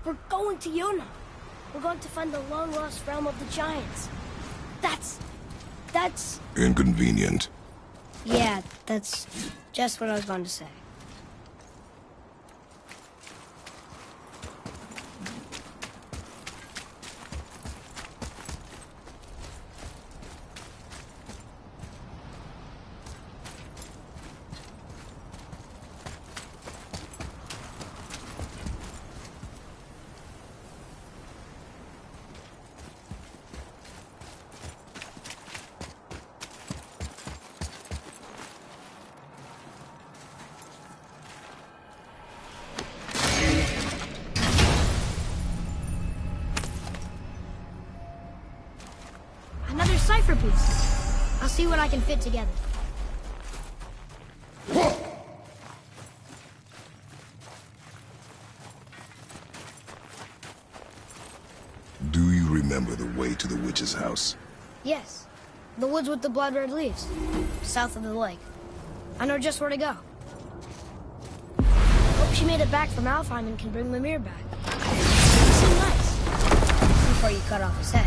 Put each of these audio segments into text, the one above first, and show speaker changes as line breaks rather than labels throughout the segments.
We're going to Yuna. We're going to find the long-lost realm of the Giants. That's...
Inconvenient.
Yeah, that's just what I was going to say. Another cipher piece. I'll see what I can fit together.
Do you remember the way to the witch's house?
Yes. The woods with the blood-red leaves. South of the lake. I know just where to go. Hope she made it back from Alfheim and can bring Mimir back. You seem nice. Before you cut off his head.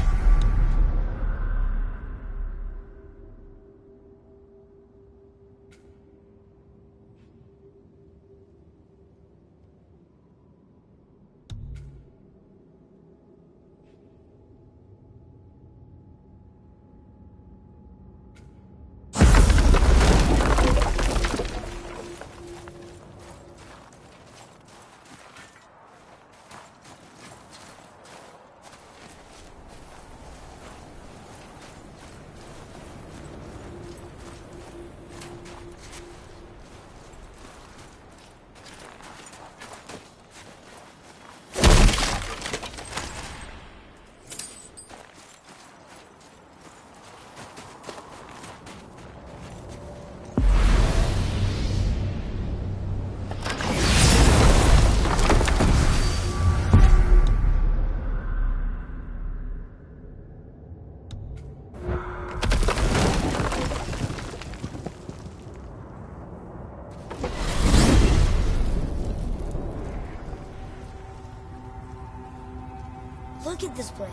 Look at this place.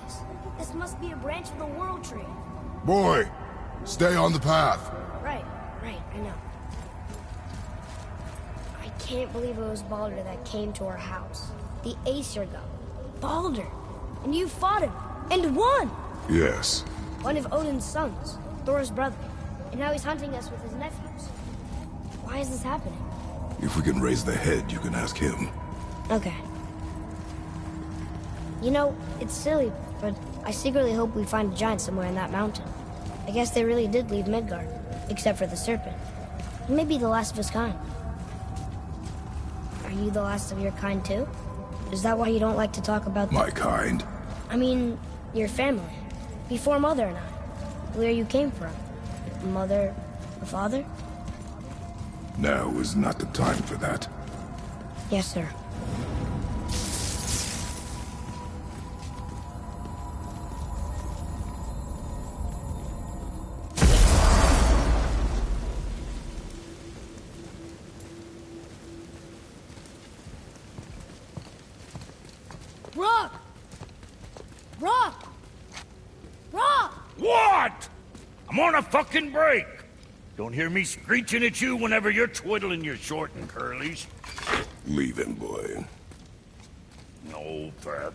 This must be a branch of the World Tree.
Boy, stay on the path.
Right, I know. I can't believe it was Baldur that came to our house. The Aesir god. Baldur! And you fought him, and won!
Yes.
One of Odin's sons, Thor's brother. And now he's hunting us with his nephews. Why is this happening?
If we can raise the head, you can ask him.
Okay. You know, it's silly, but I secretly hope we find a giant somewhere in that mountain. I guess they really did leave Midgard, except for the serpent. Maybe the last of his kind. Are you the last of your kind too? Is that why you don't like to talk about
My kind?
I mean, your family. Before Mother and I. Where you came from. Mother, the father?
Now is not the time for that.
Yes, sir. Rock! Rock! Rock!
What? I'm on a fucking break. Don't hear me screeching at you whenever you're twiddling your short and curlies.
Leave him, boy.
No threat.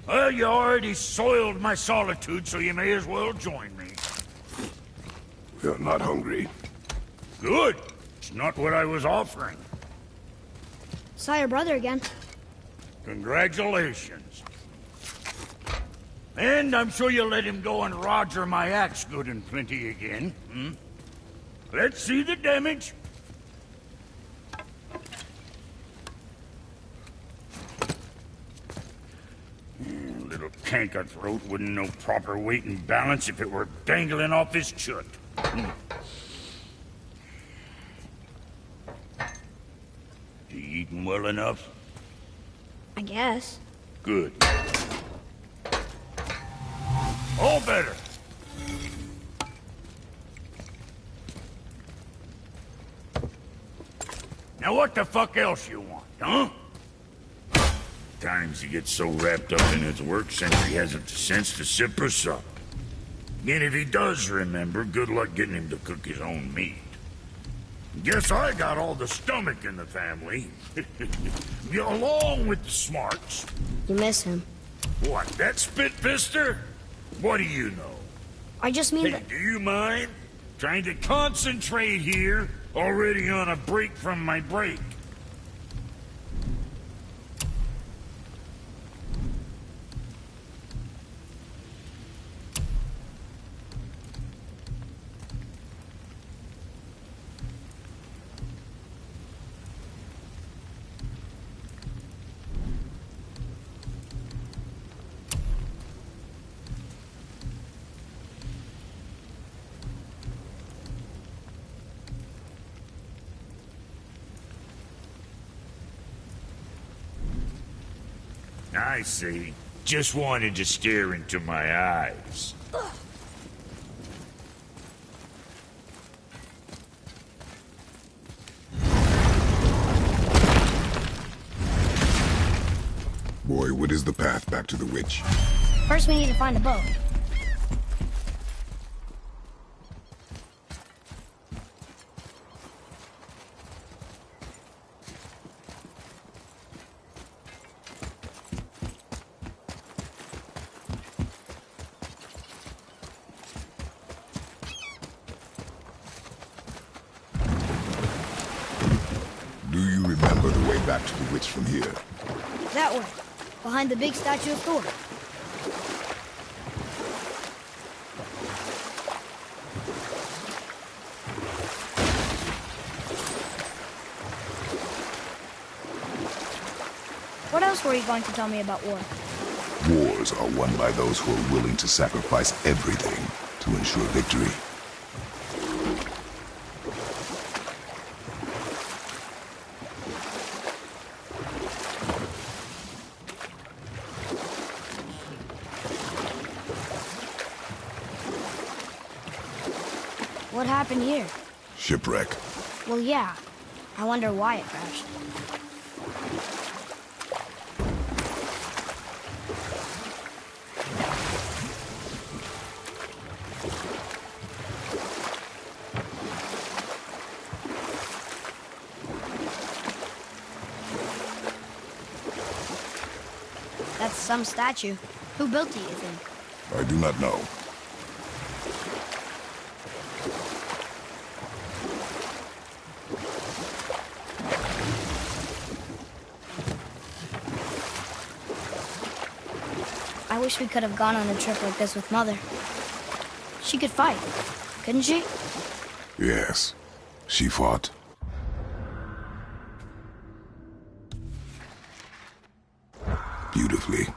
Well, you already soiled my solitude, so you may as well join me.
You're not hungry.
Good. It's not what I was offering.
Saw your brother again.
Congratulations. And I'm sure you'll let him go and roger my axe good and plenty again. Let's see the damage. Little canker throat wouldn't know proper weight and balance if it were dangling off his chut. You eating well enough?
I guess.
Good. All better. Now what the fuck else you want, huh? Sometimes he gets so wrapped up in his work since he hasn't the sense to sip or sup. And if he does remember, good luck getting him to cook his own meat. Guess I got all the stomach in the family. Along with the smarts.
You miss him.
What, that spit-fister? What do you know?
I just mean
Hey,
that...
do you mind? Trying to concentrate here, already on a break from my break. I see. Just wanted to stare into my eyes.
Boy, what is the path back to the witch?
First we need to find a boat.
Do you remember the way back to the witch from here?
That way. Behind the big statue of Thor. What else were you going to tell me about war?
Wars are won by those who are willing to sacrifice everything to ensure victory.
What happened here?
Shipwreck.
Well, yeah. I wonder why it crashed. That's some statue. Who built it, you think?
I do not know.
I wish we could have gone on a trip like this with Mother. She could fight, couldn't she?
Yes, she fought. Beautifully.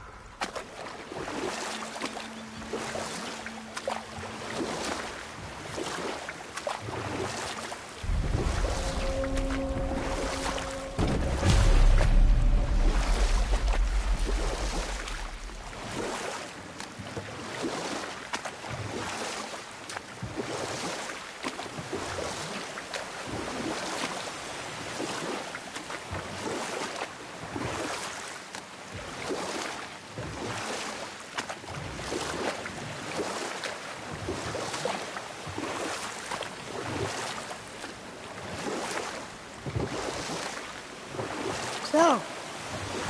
So,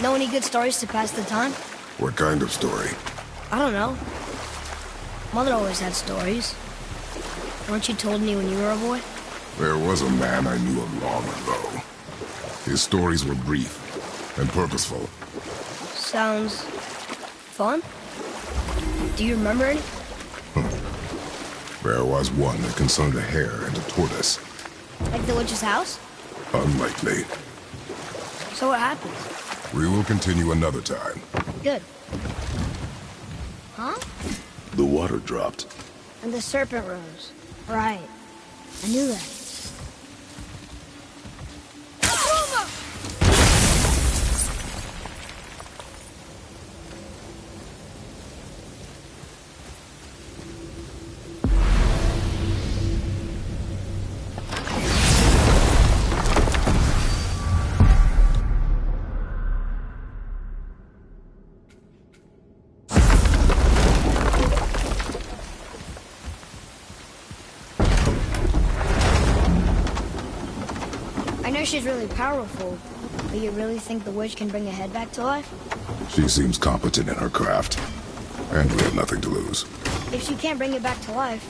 know any good stories to pass the time?
What kind of story?
I don't know. Mother always had stories. Weren't you told me when you were a boy?
There was a man I knew of long ago. His stories were brief and purposeful.
Sounds fun. Do you remember any?
There was one that concerned a hare and a tortoise.
Like the witch's house?
Unlikely.
So what happened?
We will continue another time.
Good. Huh?
The water dropped.
And the serpent rose. Right. I knew that. know she's really powerful, but you really think the witch can bring a head back to life?
She seems competent in her craft, and we have nothing to lose.
If she can't bring it back to life,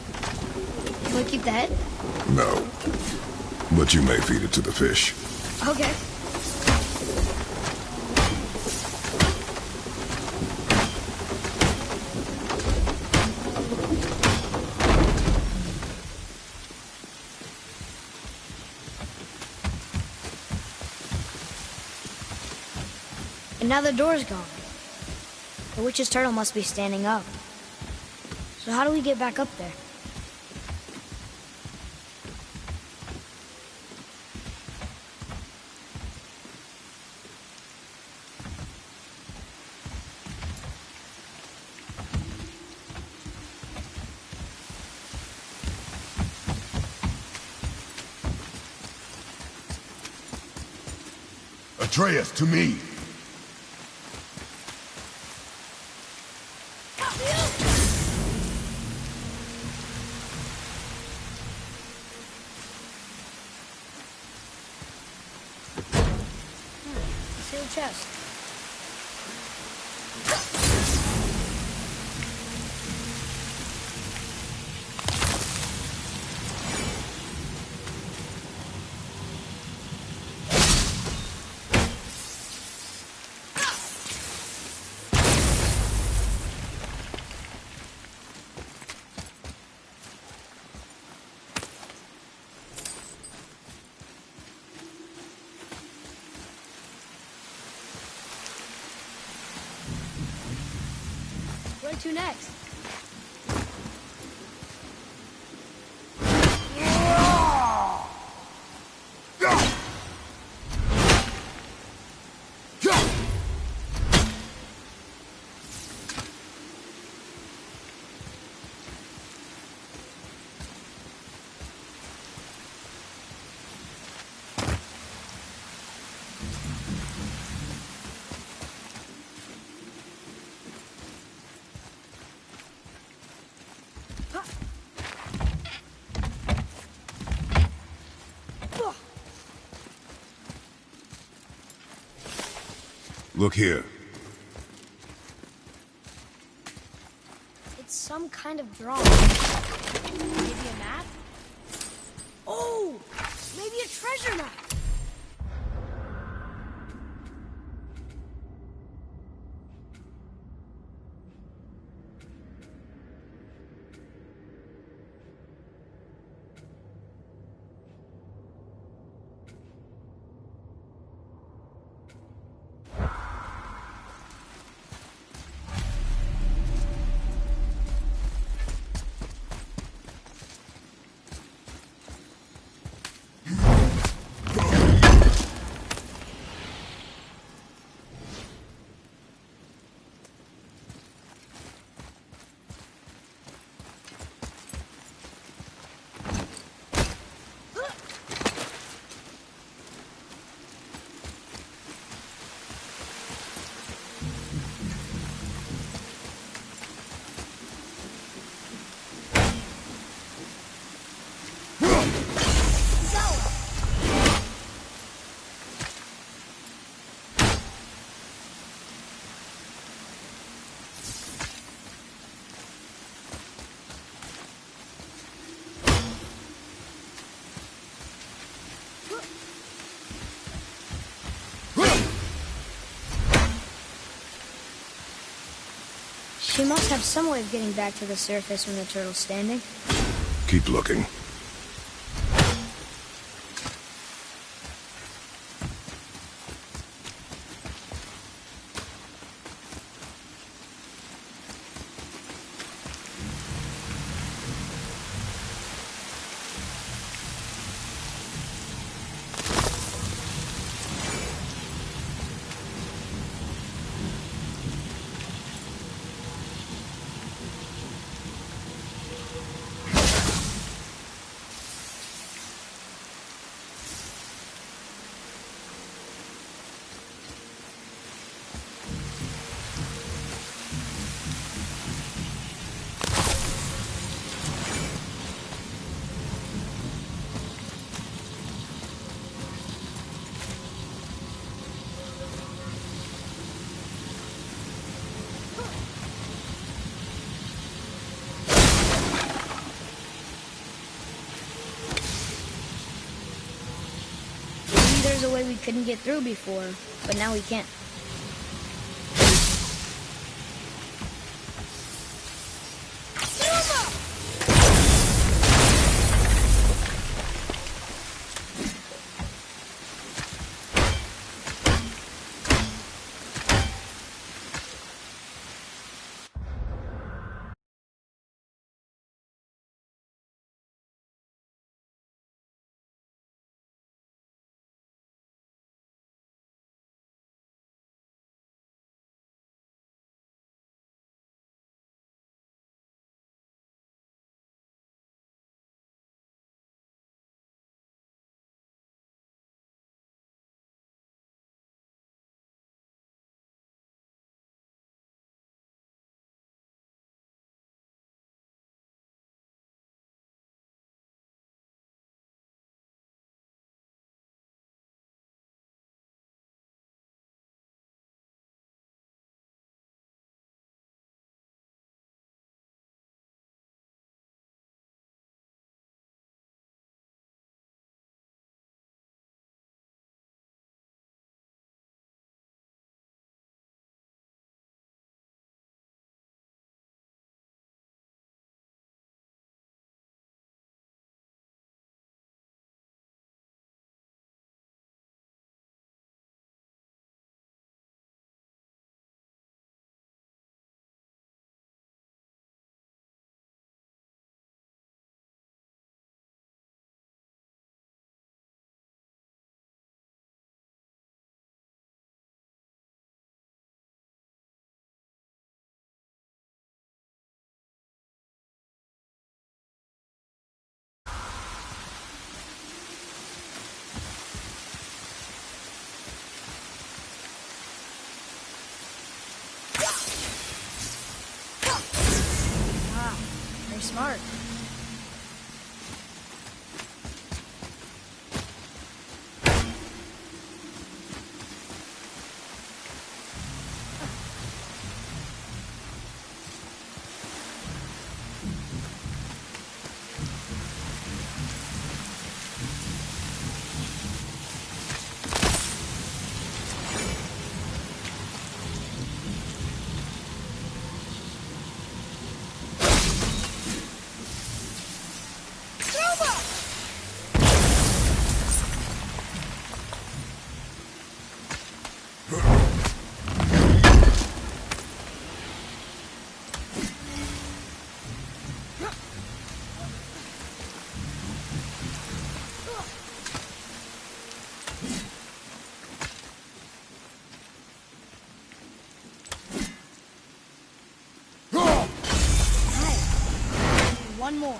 can we keep the head?
No. But you may feed it to the fish.
Okay. And now the door's gone. The witch's turtle must be standing up. So how do we get back up there?
Atreus, to me!
Sealed chest. Where to next?
Look here.
It's some kind of drawing. Maybe a map? Oh! Maybe a treasure map! She must have some way of getting back to the surface when the turtle's standing.
Keep looking.
there's a way we couldn't get through before, but now we can't. Very smart. One more.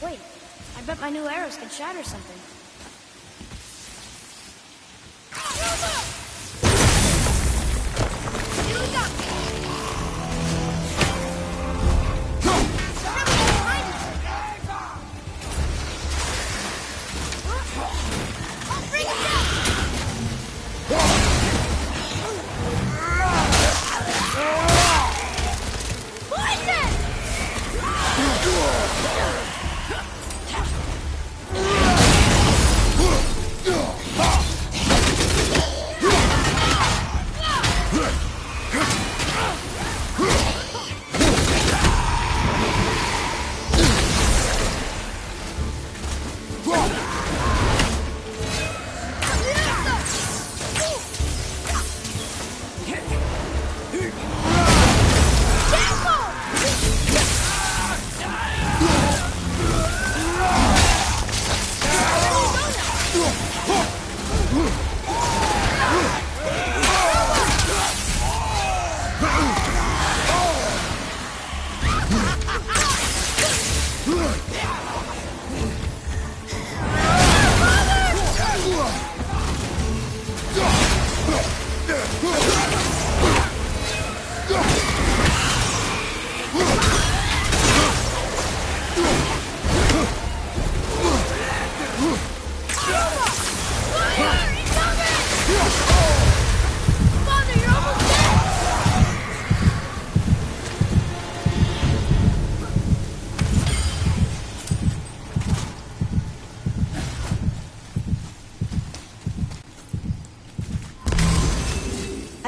Wait, I bet my new arrows could shatter something.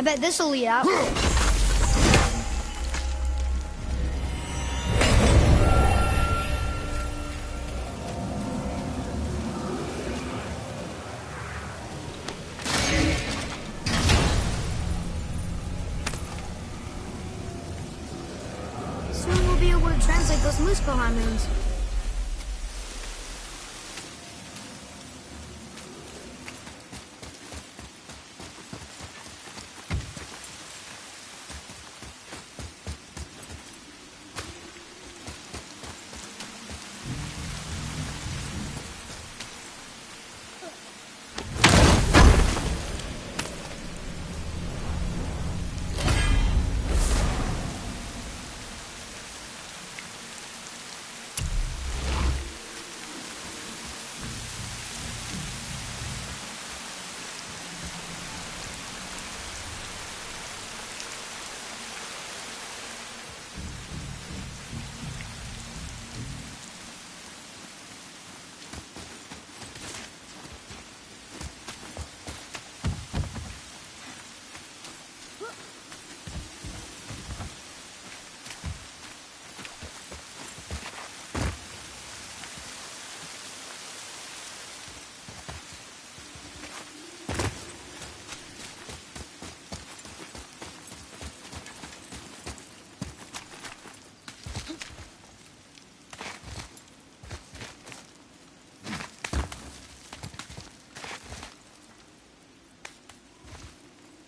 bet this'll lead out. Soon we'll be able to translate those Muspelheim runes.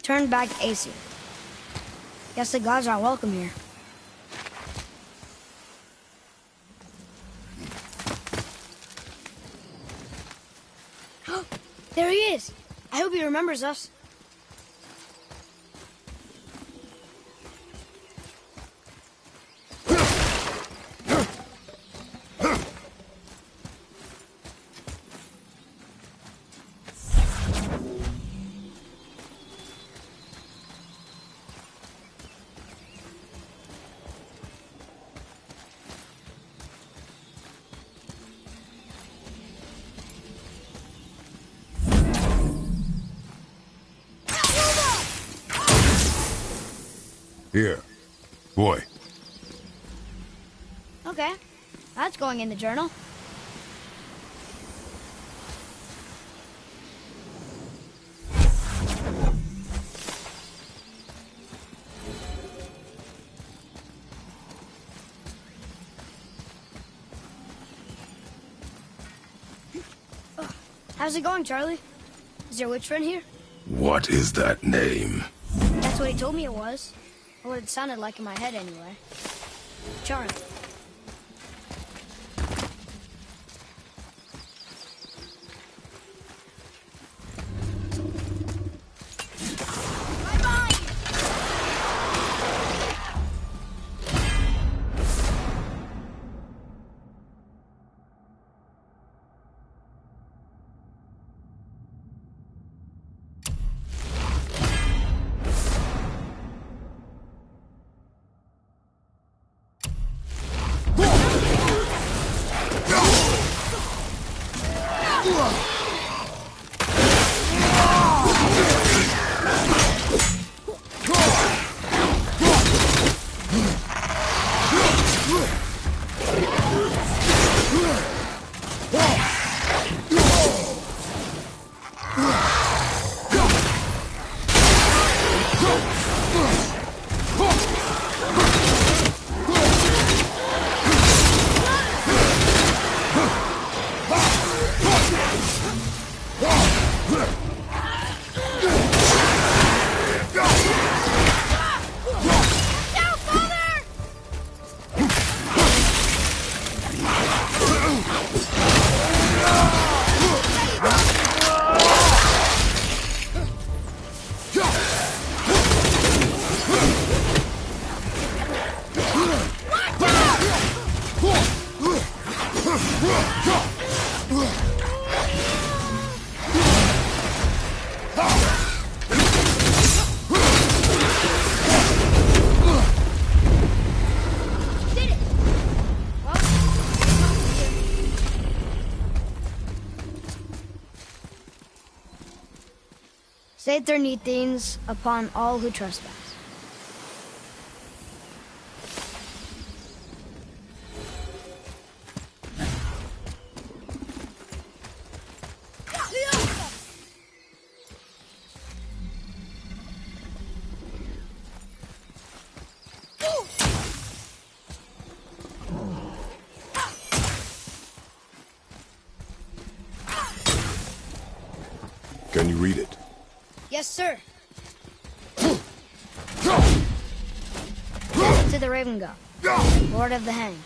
Turn back Aesir. Guess the gods are welcome here. There he is! I hope he remembers us.
Here. Boy.
Okay, that's going in the journal. How's it going, Charlie? Is your witch friend here?
What is that name?
That's what he told me it was. Or what it sounded like in my head, anyway. Charlie. Saeternithines upon all who trespass.
Can you read it?
Yes, sir. To the Raven God, Lord of the Hang.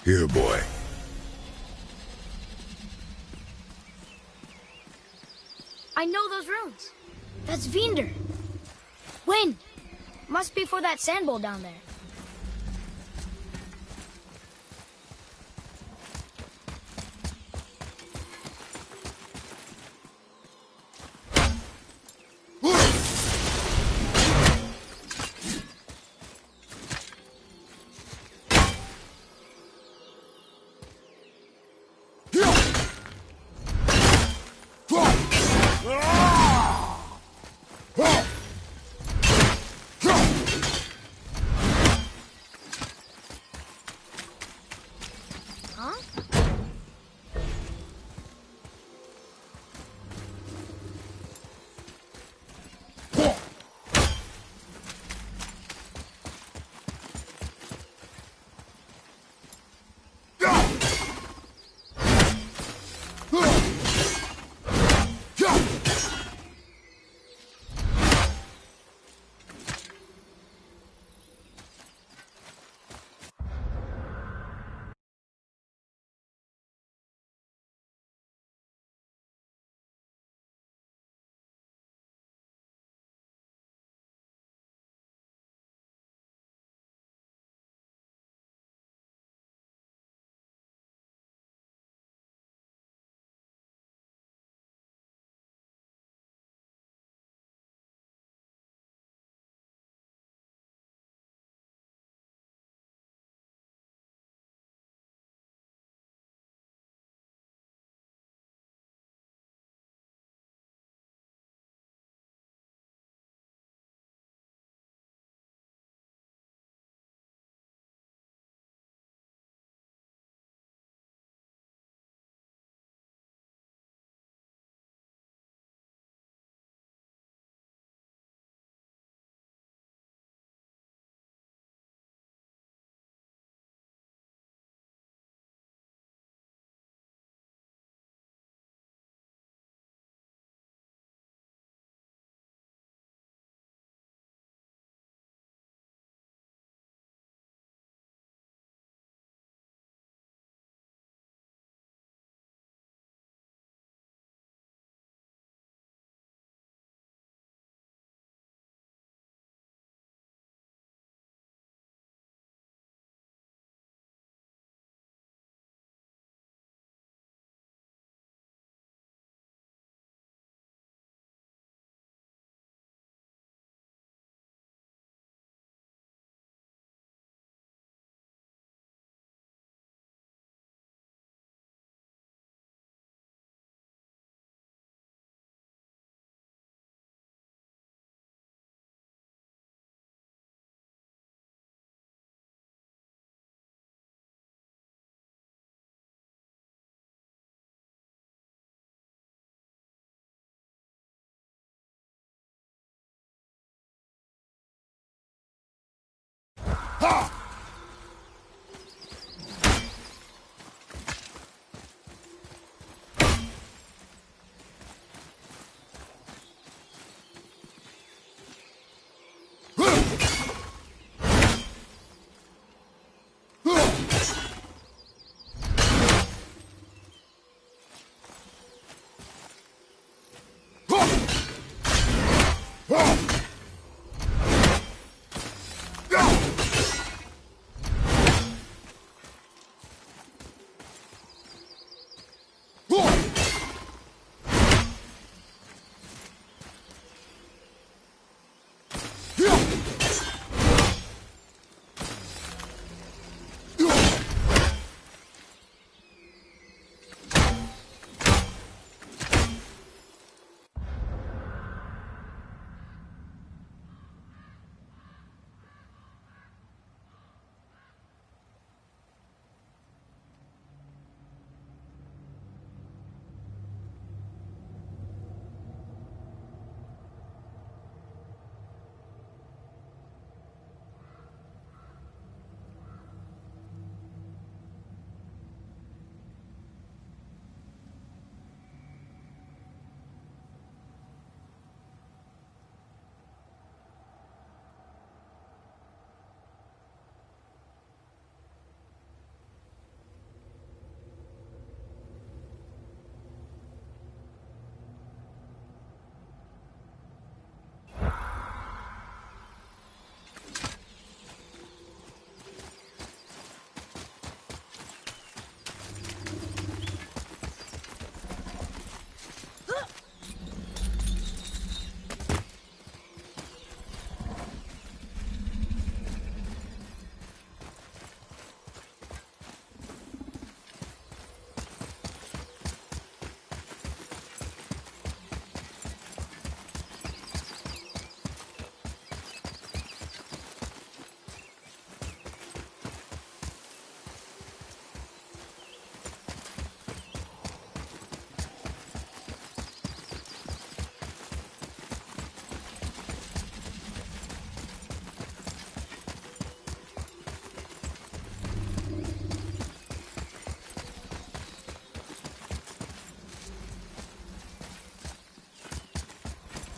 Here, boy.
I know those runes. That's Vinder. Wind. Must be for that sand bowl down there.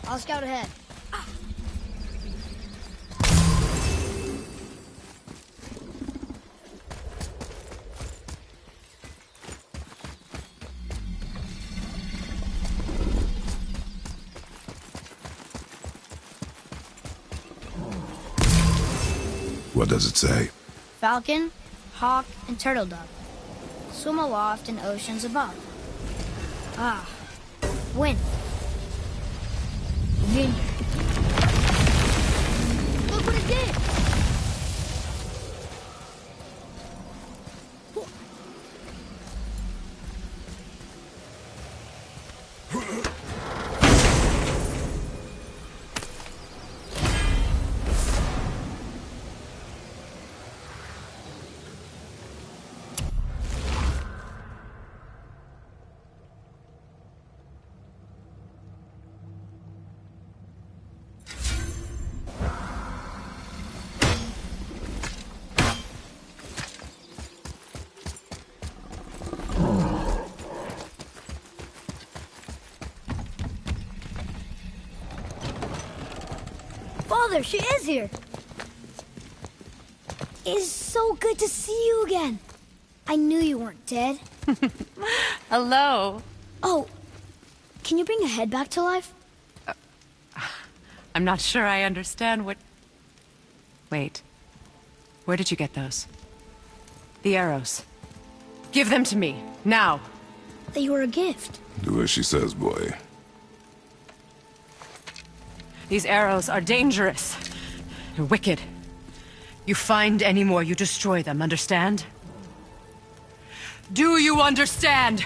I'll scout ahead.
What does it say?
Falcon, hawk, and turtle dove swim aloft in oceans above. Ah, wind. Wind. Look what it did! Father, she is here. It is so good to see you again. I knew you weren't dead.
Hello.
Oh, can you bring a head back to life?
I'm not sure I understand what... Wait. Where did you get those? The arrows. Give them to me, now.
They were a gift.
Do as she says, boy.
These arrows are dangerous. They're wicked. You find any more, you destroy them, understand? Do you understand?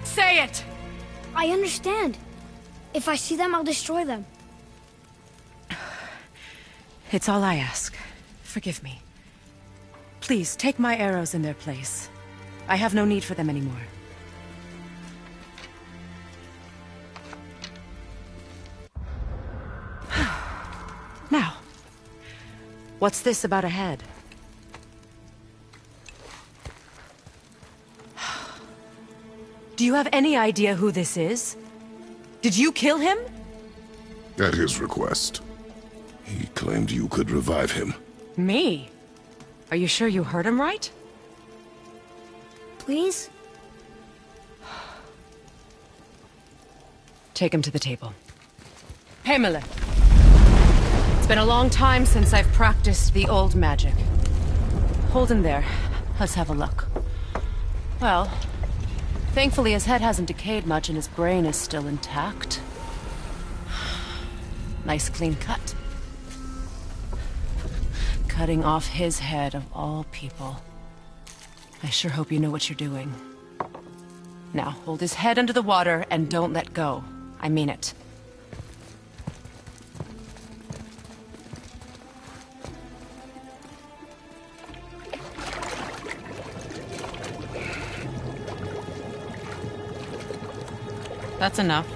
Say it!
I understand. If I see them, I'll destroy them.
It's all I ask. Forgive me. Please, take my arrows in their place. I have no need for them anymore. Now, what's this about a head? Do you have any idea who this is? Did you kill him?
At his request. He claimed you could revive him.
Me? Are you sure you heard him right?
Please?
Take him to the table. Himmler. It's been a long time since I've practiced the old magic. Hold him there. Let's have a look. Well, thankfully his head hasn't decayed much and his brain is still intact. Nice clean cut. Cutting off his head of all people. I sure hope you know what you're doing. Now, hold his head under the water and don't let go. I mean it. That's enough.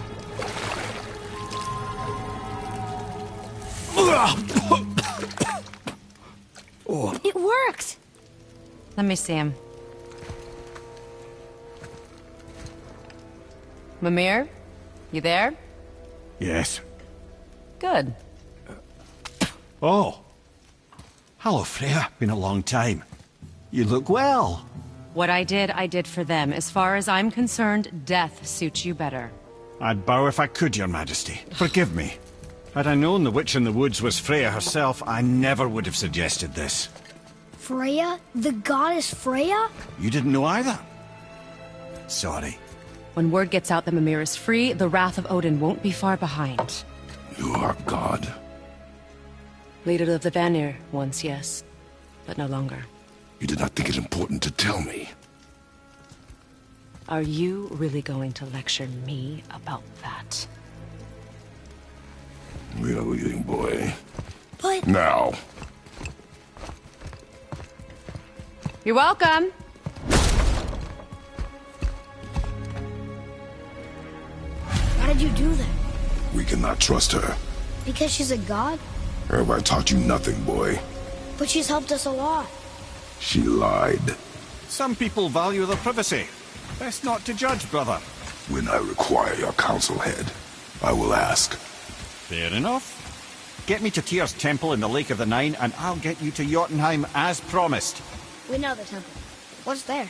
It worked!
Let me see him. Mimir? You there?
Yes.
Good.
Oh. Hello, Freya. Been a long time. You look well.
What I did for them. As far as I'm concerned, death suits you better.
I'd bow if I could, Your Majesty. Forgive me. Had I known the witch in the woods was Freya herself, I never would have suggested this.
Freya? The goddess Freya?
You didn't know either? Sorry.
When word gets out that Mimir is free, the wrath of Odin won't be far behind.
You are God.
Leader of the Vanir, once, yes. But no longer.
You did not think it important to tell me.
Are you really going to lecture me about that?
We are leaving, boy.
But...
Now.
You're welcome.
How did you do that?
We cannot trust her.
Because she's a god?
Have I taught you nothing, boy?
But she's helped us a lot.
She lied.
Some people value their privacy. Best not to judge, brother.
When I require your council head, I will ask.
Fair enough. Get me to Tyr's temple in the Lake of the Nine, and I'll get you to Jotunheim as promised.
We know the temple. What's there?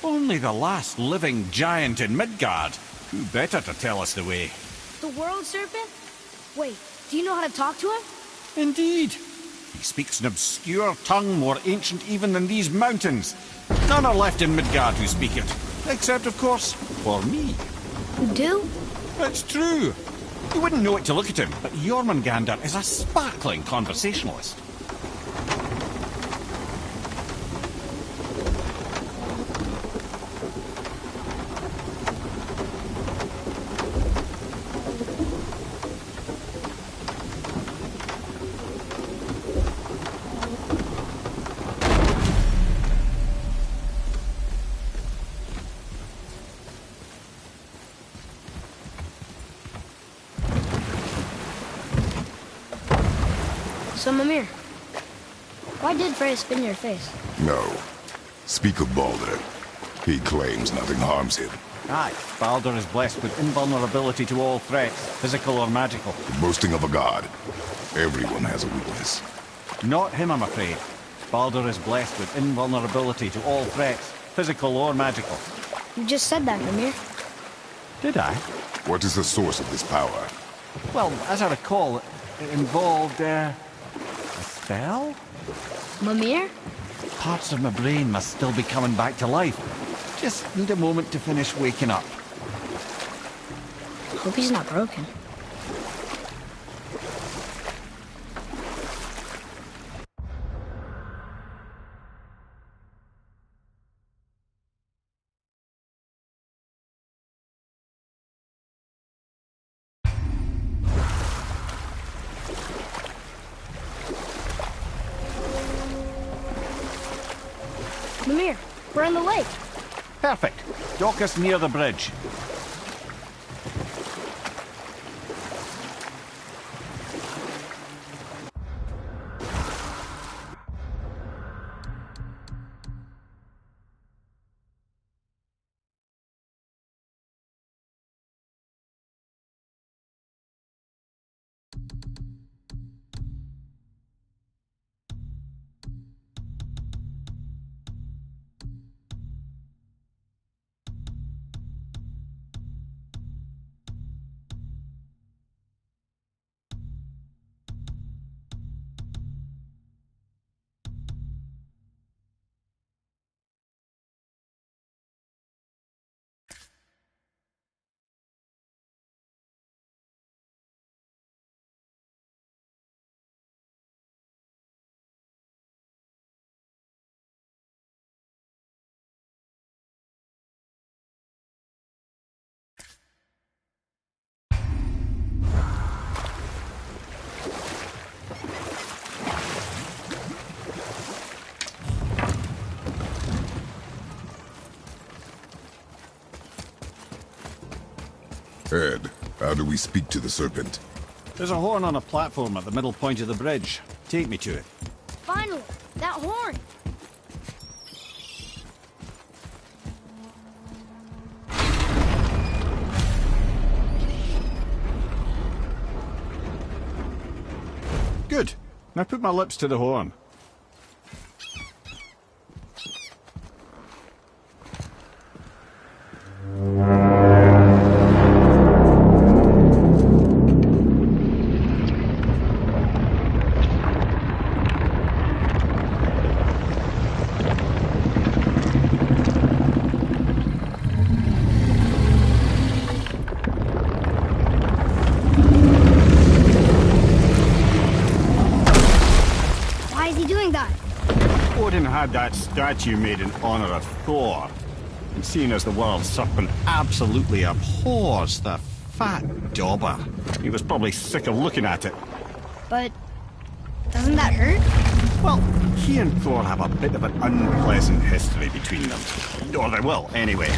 Only the last living giant in Midgard. Who better to tell us the way?
The world serpent? Wait, do you know how to talk to him?
Indeed. He speaks an obscure tongue more ancient even than these mountains. None are left in Midgard who speak it. Except, of course, for me.
You do?
It's true. You wouldn't know it to look at him, but Jormungandr is a sparkling conversationalist.
So, Mimir, why did Freya spin your face?
No. Speak of Baldur. He claims nothing harms him.
Aye, Baldur is blessed with invulnerability to all threats, physical or magical.
The boasting of a god. Everyone has a weakness.
Not him, I'm afraid. Baldur is blessed with invulnerability to all threats, physical or magical.
You just said that, Mimir.
Did I?
What is the source of this power?
Well, as I recall, it involved, a spell?
Mimir?
Parts of my brain must still be coming back to life. Just need a moment to finish waking up.
Hope he's not broken. Mimir, we're in the lake.
Perfect. Dock us near the bridge.
Ed, how do we speak to the serpent?
There's a horn on a platform at the middle point of the bridge. Take me to it.
Finally, that horn!
Good. Now put my lips to the horn.
Why is he doing that?
Odin had that statue made in honor of Thor. And seeing as the world serpent absolutely abhors the fat dauber, he was probably sick of looking at it.
But doesn't that hurt?
Well, he and Thor have a bit of an unpleasant history between them. Or they will, anyway.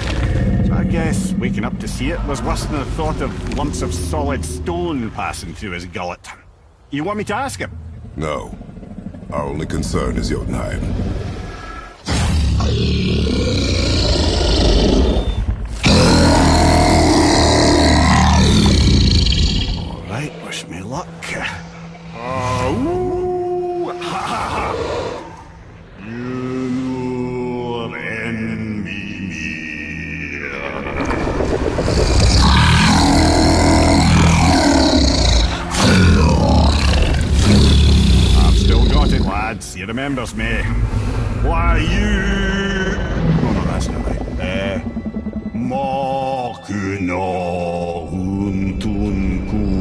So I guess waking up to see it was worse than the thought of lumps of solid stone passing through his gullet. You want me to ask him?
No. Our only concern is Jotunheim.
All right, wish me luck. Ooh, ha, ha, ha. You'll envy me. I've still got it, lads. He remembers me. Why you... Oh, no, that's not right. Makuna huntun kun.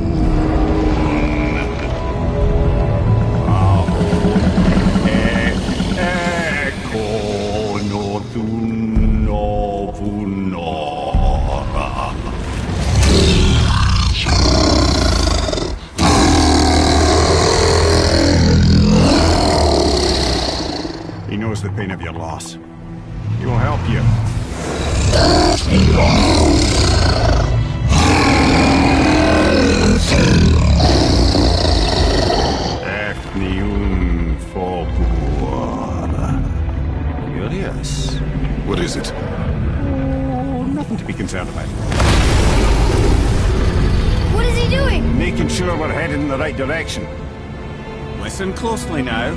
He knows the pain of your loss. He will help you. Efniun Folkur. Curious.
What is it?
Oh, nothing to be concerned about.
What is he doing?
Making sure we're headed in the right direction. Listen closely now.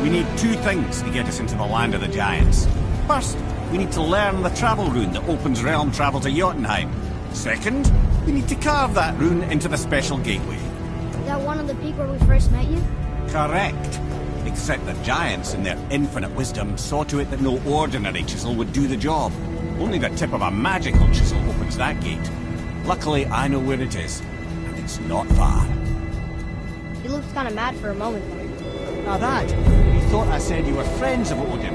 We need two things to get us into the land of the giants. First, we need to learn the travel rune that opens realm travel to Jotunheim. Second, we need to carve that rune into the special gateway.
Is that one of the peak where we first met you?
Correct. Except the giants, in their infinite wisdom, saw to it that no ordinary chisel would do the job. Only the tip of a magical chisel opens that gate. Luckily, I know where it is, and it's not far.
You looked kind of mad for a moment there.
Now that, you thought I said you were friends of Odin.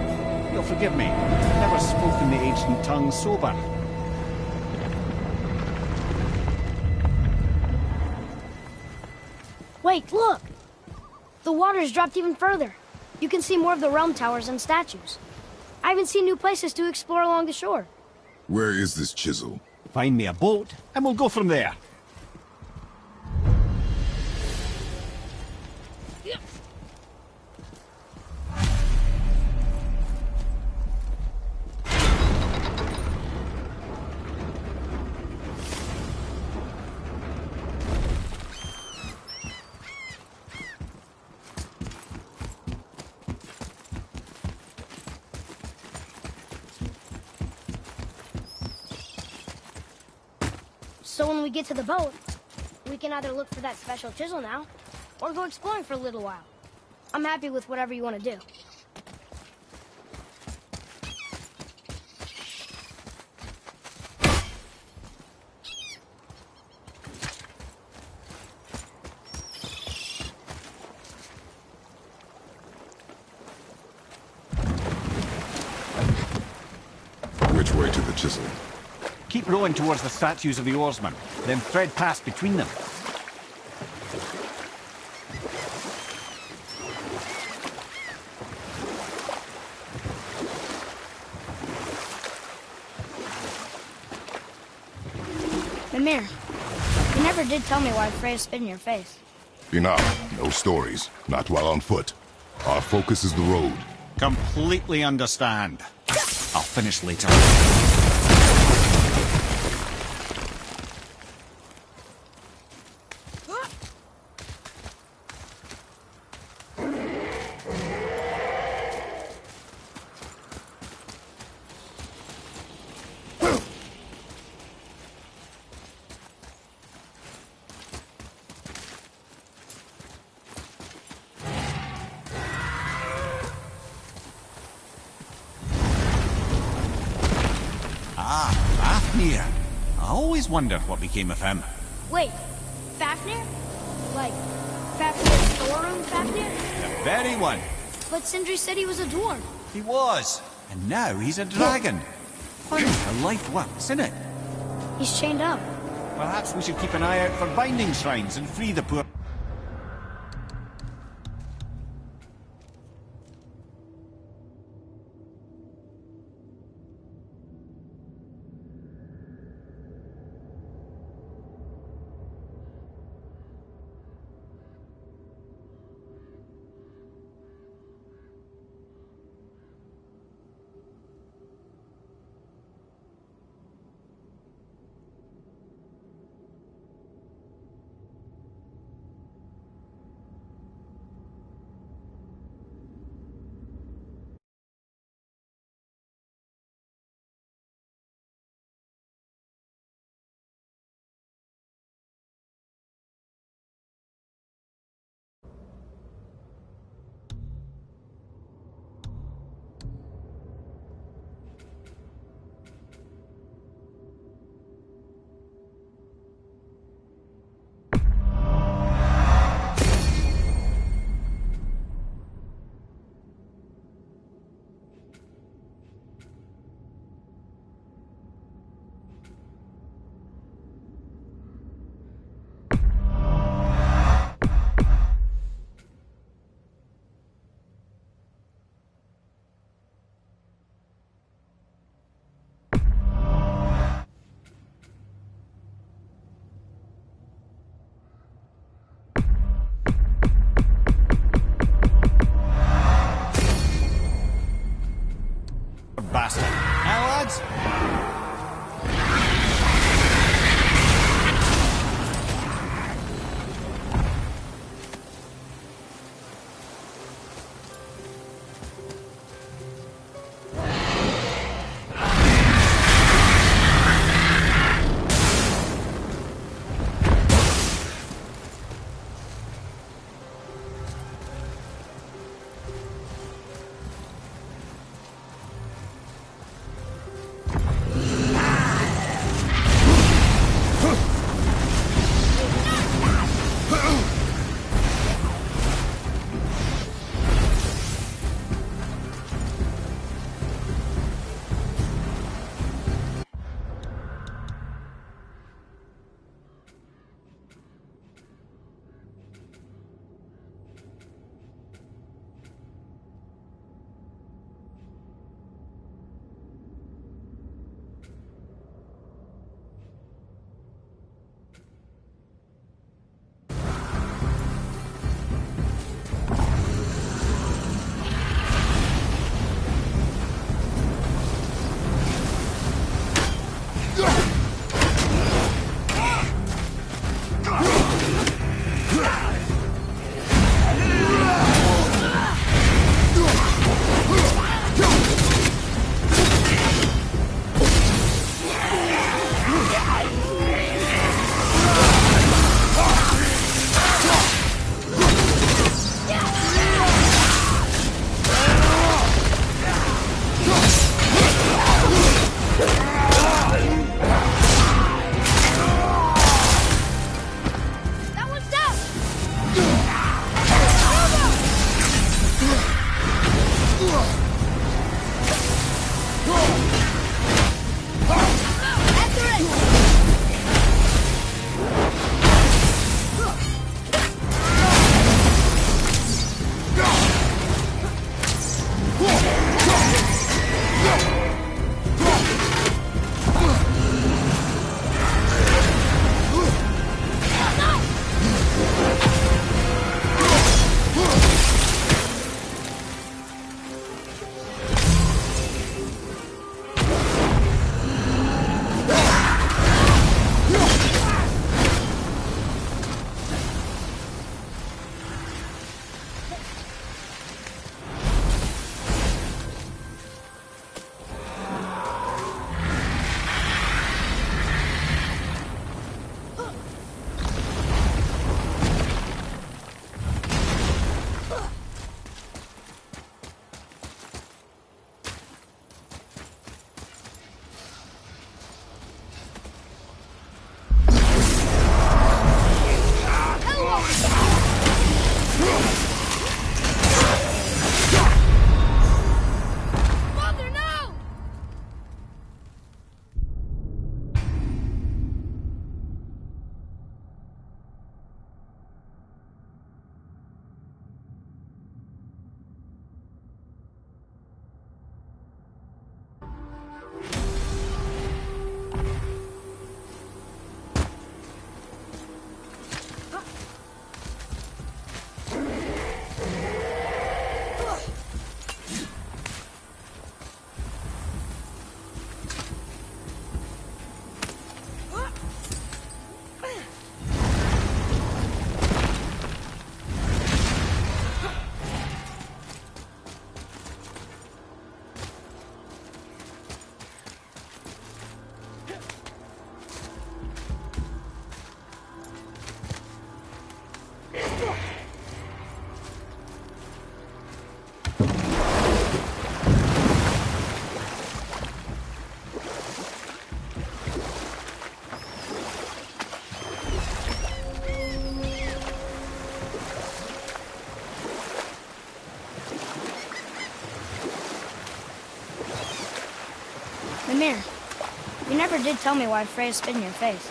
You'll forgive me. I've never spoken the ancient tongue sober.
Wait, look! The water's dropped even further. You can see more of the realm towers and statues. I even see new places to explore along the shore.
Where is this chisel?
Find me a boat, and we'll go from there.
So when we get to the boat, we can either look for that special chisel now, or go exploring for a little while. I'm happy with whatever you want to do.
Which way to the chisel?
Keep rowing towards the statues of the oarsmen, then thread past between them.
The
Ymir, you never did tell me why Freya spit in your face.
Enough. No stories. Not while on foot. Our focus is the road.
Completely understand. I'll finish later. Fafnir. I always wondered what became of him.
Wait, Fafnir? Like, Fafnir's storeroom Fafnir?
The very one.
But Sindri said he was a dwarf.
He was. And now he's a dragon. Funny how life works, isn't it?
He's chained up.
Perhaps we should keep an eye out for binding shrines and free the poor...
Mimir, you never did tell me why Freya spit in your face.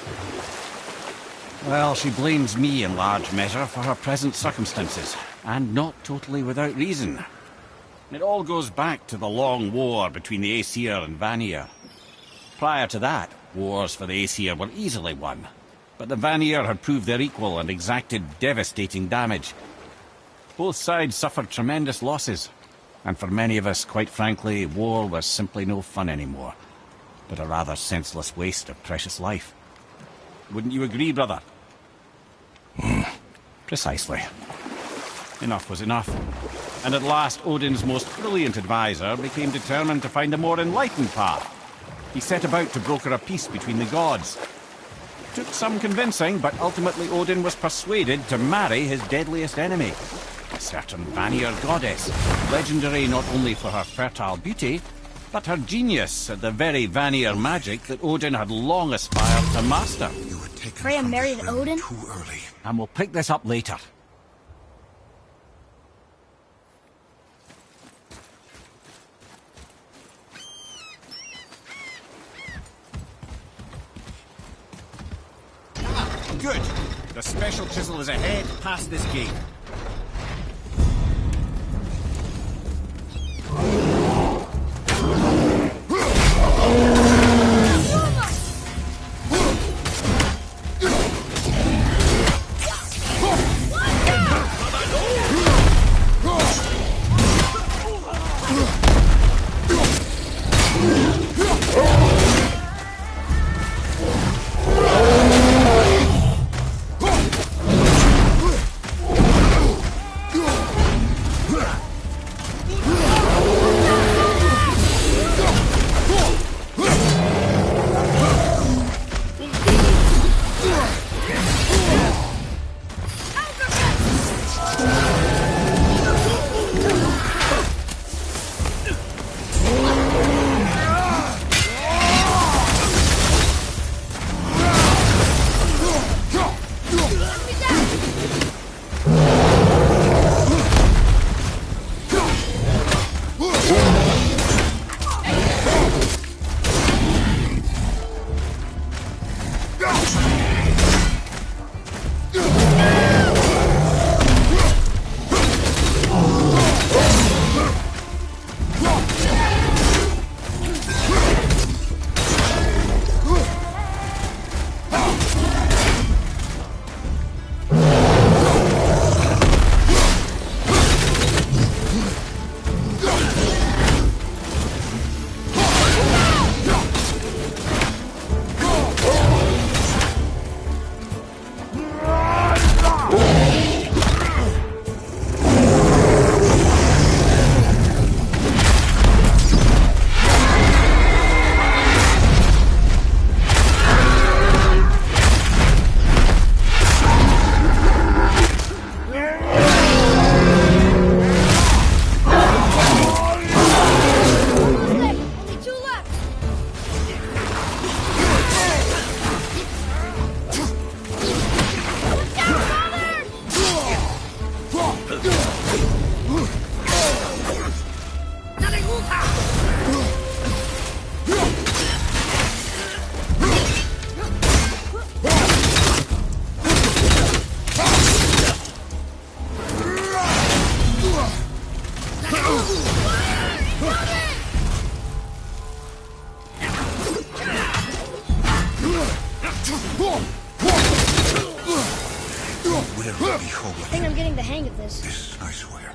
Well, she blames me in large measure for her present circumstances, and not totally without reason. It all goes back to the long war between the Aesir and Vanir. Prior to that, wars for the Aesir were easily won, but the Vanir had proved their equal and exacted devastating damage. Both sides suffered tremendous losses, and for many of us, quite frankly, war was simply no fun anymore, but a rather senseless waste of precious life. Wouldn't you agree, brother? Precisely. Enough was enough. And at last, Odin's most brilliant advisor became determined to find a more enlightened path. He set about to broker a peace between the gods. It took some convincing, but ultimately Odin was persuaded to marry his deadliest enemy, a certain Vanir goddess, legendary not only for her fertile beauty, but her genius at the very Vanir magic that Odin had long aspired to master.
You were taken
Freya
from
married
this realm
Odin?
too early.
And we'll pick this up later. Good. The special chisel is ahead, past this gate.
Will be whole
I think I'm getting the hang of this.
This, I swear.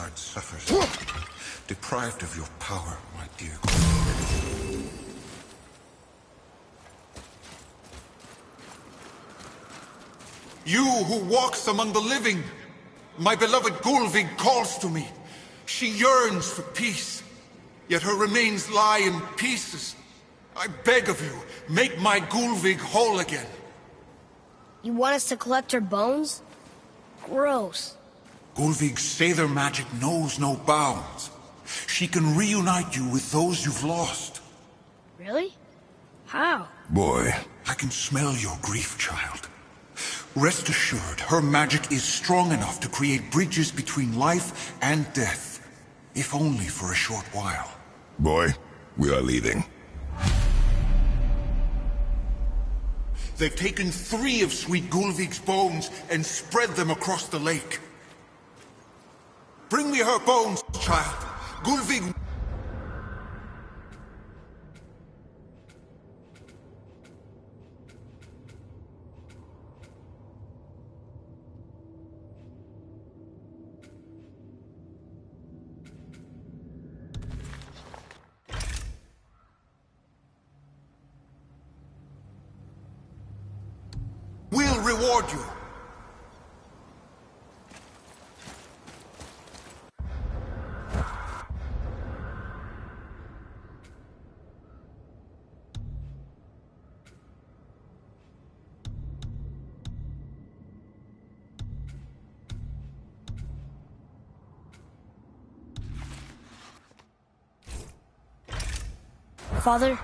Nilfgaard suffers. Deprived of your power, my dear Gulveig. You who walks among the living, my beloved Gulveig calls to me. She yearns for peace, yet her remains lie in pieces. I beg of you, make my Gulveig whole again.
You want us to collect her bones? Gross.
Gulveig's Seidr magic knows no bounds. She can reunite you with those you've lost.
Really? How?
Boy.
I can smell your grief, child. Rest assured, her magic is strong enough to create bridges between life and death, if only for a short while.
Boy, we are leaving.
They've taken 3 of Sweet Gulveig's bones and spread them across the lake. Bring me her bones, child. Gulveig... will reward you.
Father,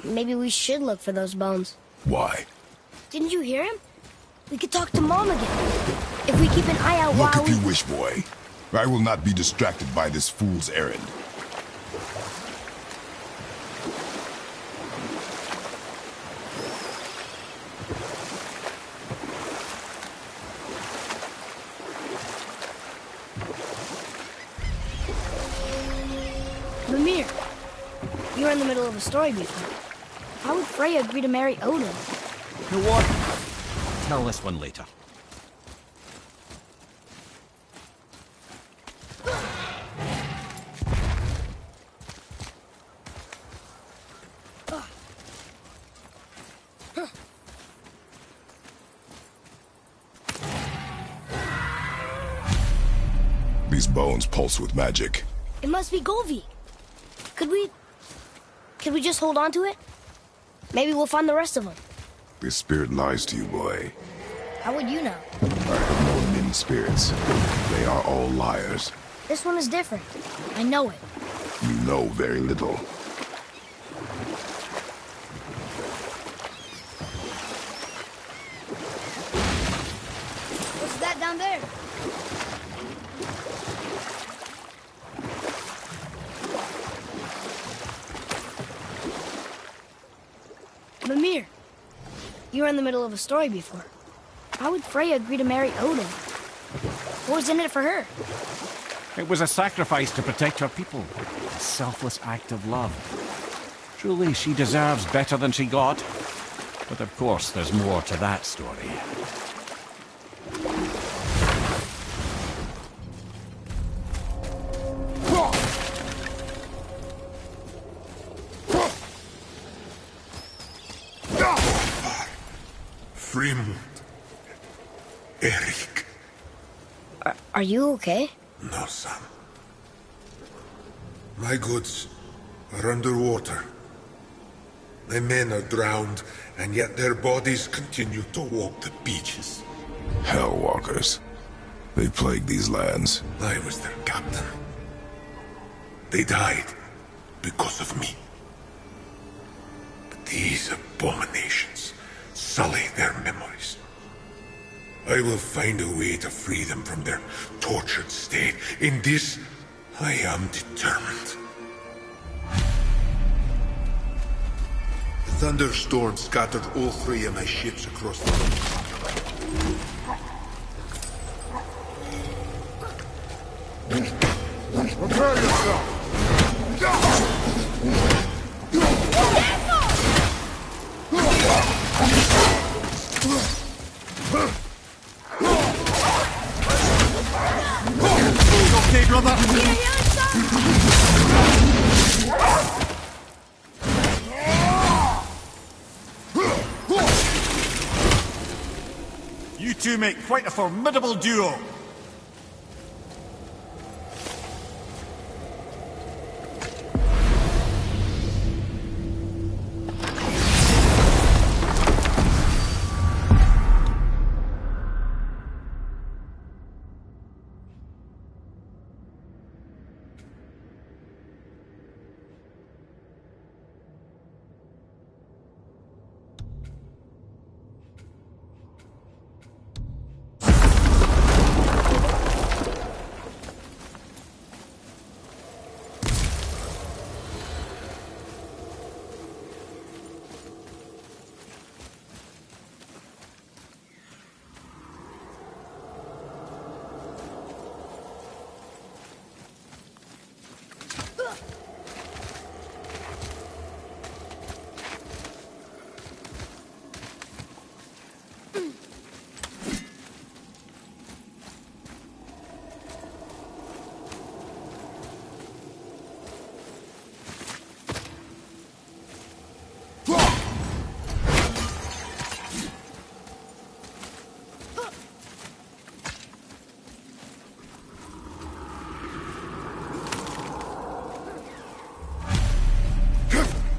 maybe we should look for those bones.
Why?
Didn't you hear him? We could talk to Mom again. If we keep an eye out
Look
while
if you wish, boy. I will not be distracted by this fool's errand.
Mimir, you were in the middle of a story before. How would Freya agree to marry Odin?
You know what? Tell this one later.
These bones pulse with magic.
It must be Gulveig. Could we just hold on to it? Maybe we'll find the rest of them.
This spirit lies to you, boy.
How would you know?
I have known many spirits. They are all liars.
This one is different. I know it.
You know very little.
What's that down there? Mimir, you were in the middle of a story before. How would Freya agree to marry Odin? What was in it for her?
It was a sacrifice to protect her people. A selfless act of love. Truly, she deserves better than she got. But of course, there's more to that story.
Frimund. Erik.
Are you okay?
No, son. My goods are underwater. My men are drowned, and yet their bodies continue to walk the beaches.
Hellwalkers. They plague these lands.
I was their captain. They died because of me. But these abominations sully their memories. I will find a way to free them from their tortured state. In this, I am determined. The thunderstorm scattered all 3 of my ships across the lake.
Prepare yourself!
way, brother! You two make quite a formidable duo.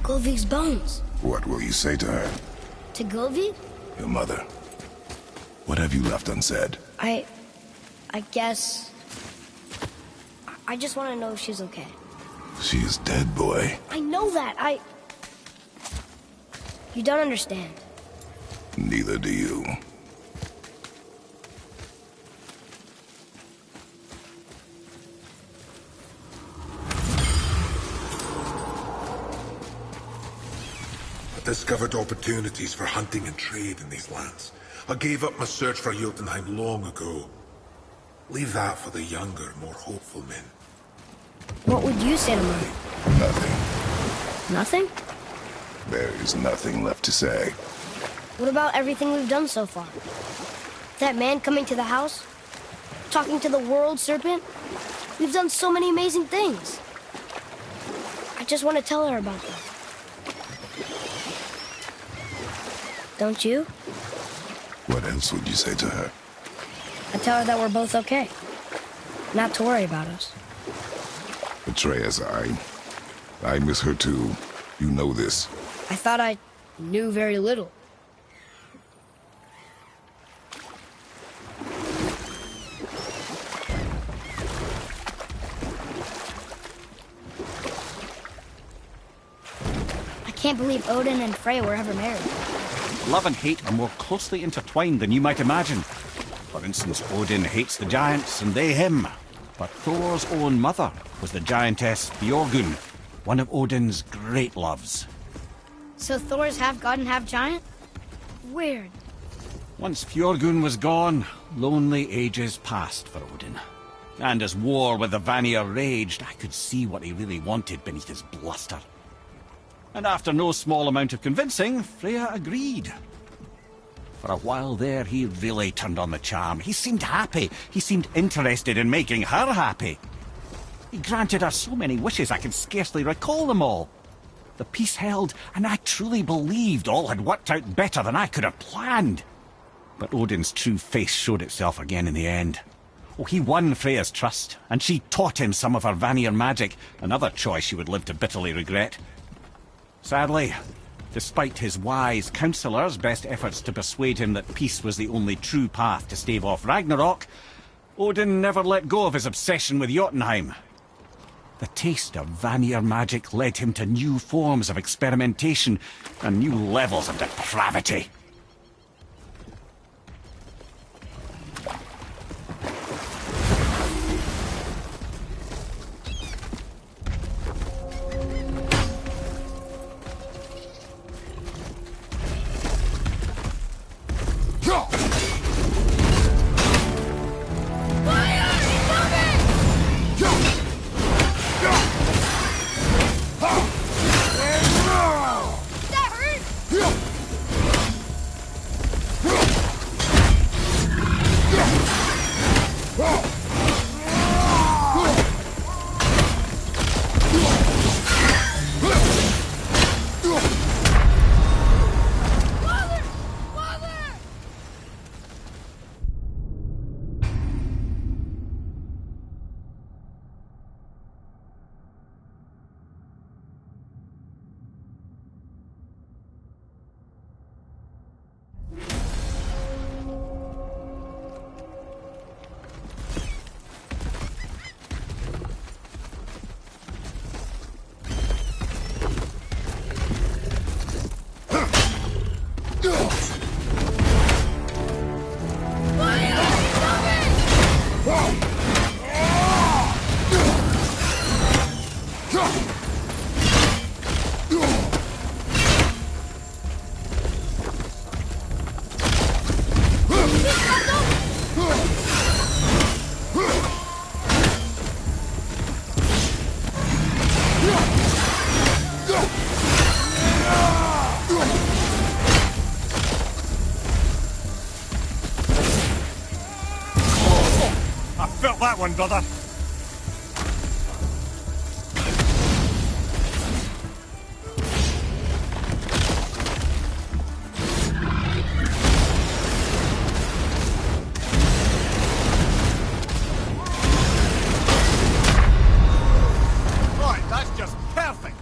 Gulvig's bones.
What will you say to her?
To Gulvig?
Your mother. What have you left unsaid?
I guess... I just want to know if she's okay.
She is dead, boy.
I know that, You don't understand.
Neither do you.
I discovered opportunities for hunting and trade in these lands. I gave up my search for Jotunheim long ago. Leave that for the younger, more hopeful men.
What would you say to Mother?
Nothing.
Nothing?
There is nothing left to say.
What about everything we've done so far? That man coming to the house? Talking to the world serpent? We've done so many amazing things. I just want to tell her about them. Don't you?
What else would you say to her?
I tell her that we're both okay. Not to worry about us.
Atreus, I miss her too. You know this.
I thought I knew very little. I can't believe Odin and Freya were ever married.
Love and hate are more closely intertwined than you might imagine. For instance, Odin hates the giants and they him. But Thor's own mother was the giantess Björgun, one of Odin's great loves.
So Thor's half god and half giant? Weird.
Once Fjörgun was gone, lonely ages passed for Odin. And as war with the Vanir raged, I could see what he really wanted beneath his bluster. And after no small amount of convincing, Freya agreed. For a while there, he really turned on the charm. He seemed happy. He seemed interested in making her happy. He granted her so many wishes I can scarcely recall them all. The peace held, and I truly believed all had worked out better than I could have planned. But Odin's true face showed itself again in the end. Oh, he won Freya's trust, and she taught him some of her Vanir magic, another choice she would live to bitterly regret. Sadly, despite his wise counsellors' best efforts to persuade him that peace was the only true path to stave off Ragnarok, Odin never let go of his obsession with Jotunheim. The taste of Vanir magic led him to new forms of experimentation and new levels of depravity. felt that one, brother. Right, that's just perfect.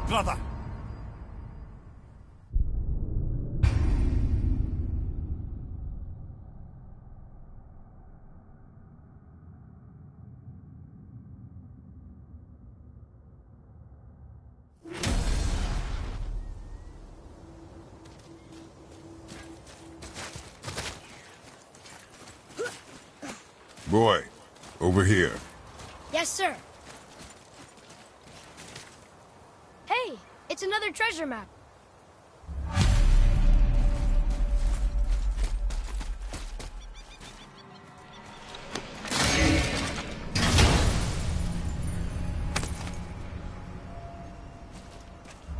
Brother!
Boy, over here.
Yes, sir. Hey, it's another treasure map.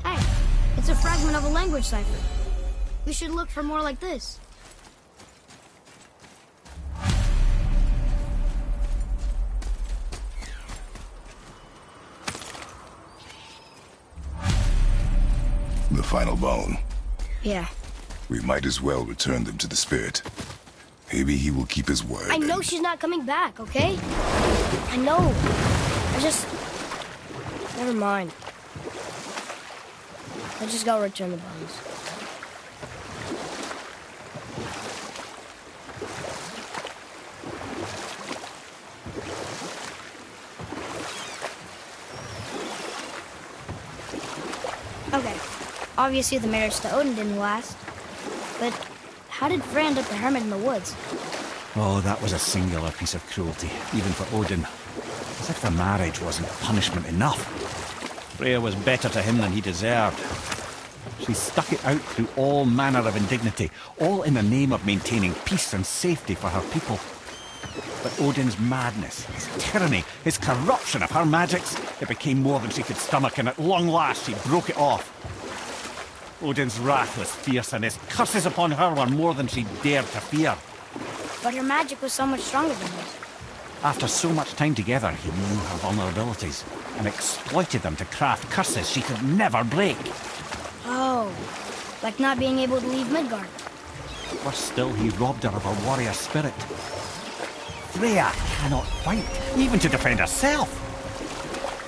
Hey, it's a fragment of a language cipher. We should look for more like this.
The final bone.
Yeah.
We might as well return them to the spirit. Maybe he will keep his word.
I know she's not coming back, okay? I know. Never mind. Let's just go return the bones. Okay. Obviously the marriage to Odin didn't last. But how did Frey end up the hermit in the woods?
Oh, that was a singular piece of cruelty, even for Odin. As if the marriage wasn't punishment enough. Freya was better to him than he deserved. She stuck it out through all manner of indignity, all in the name of maintaining peace and safety for her people. But Odin's madness, his tyranny, his corruption of her magics, it became more than she could stomach, and at long last she broke it off. Odin's wrath was fierce, and his curses upon her were more than she dared to fear.
But her magic was so much stronger than his.
After so much time together, he knew her vulnerabilities, and exploited them to craft curses she could never break.
Oh, like not being able to leave Midgard.
Worse still, he robbed her of her warrior spirit. Freya cannot fight, even to defend herself.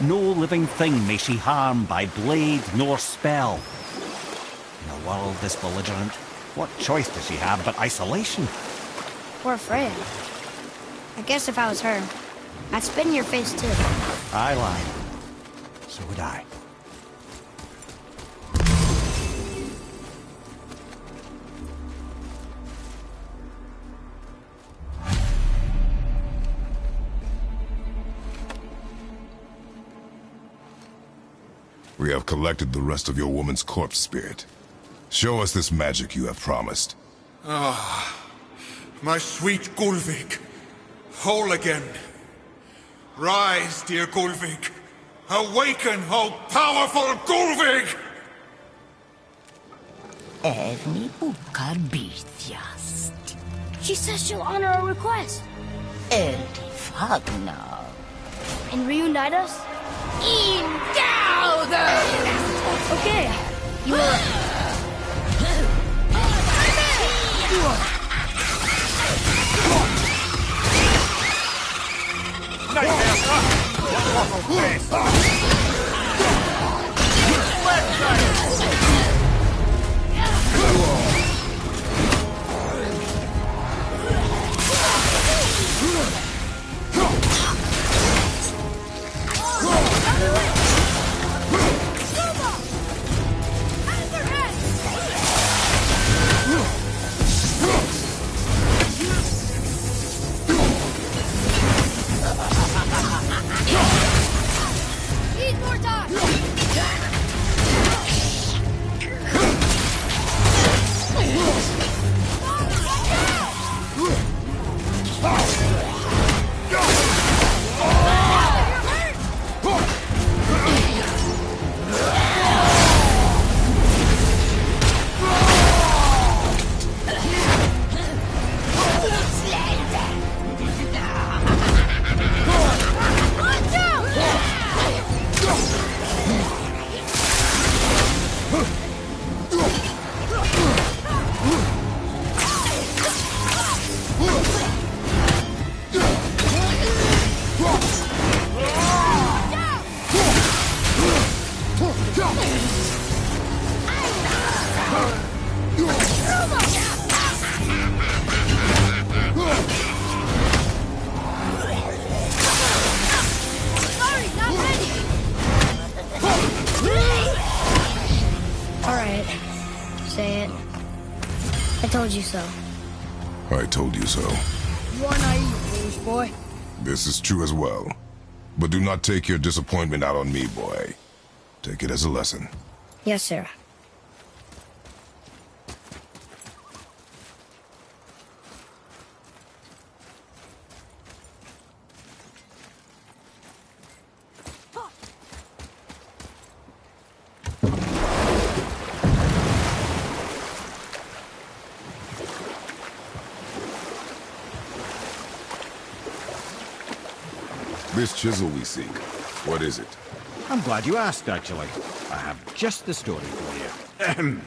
No living thing may she harm by blade nor spell. In a world this belligerent, what choice does she have but isolation?
Poor Freya. I guess if I was her, I'd spit in your face too.
I lied. So would I.
We have collected the rest of your woman's corpse spirit. Show us this magic you have promised.
My sweet Gullveig. Whole again. Rise, dear Gullveig. Awaken, O powerful Gullveig!
Erni bukar bitjast.
She says she'll honor our request.
Erdi fagnar.
And reunite us? Okay. You are... told you so.
I told you so.
You are naive, foolish boy.
This is true as well. But do not take your disappointment out on me, boy. Take it as a lesson.
Yes, sir.
This chisel we seek, what is it?
I'm glad you asked, actually. I have just the story for you. Ahem.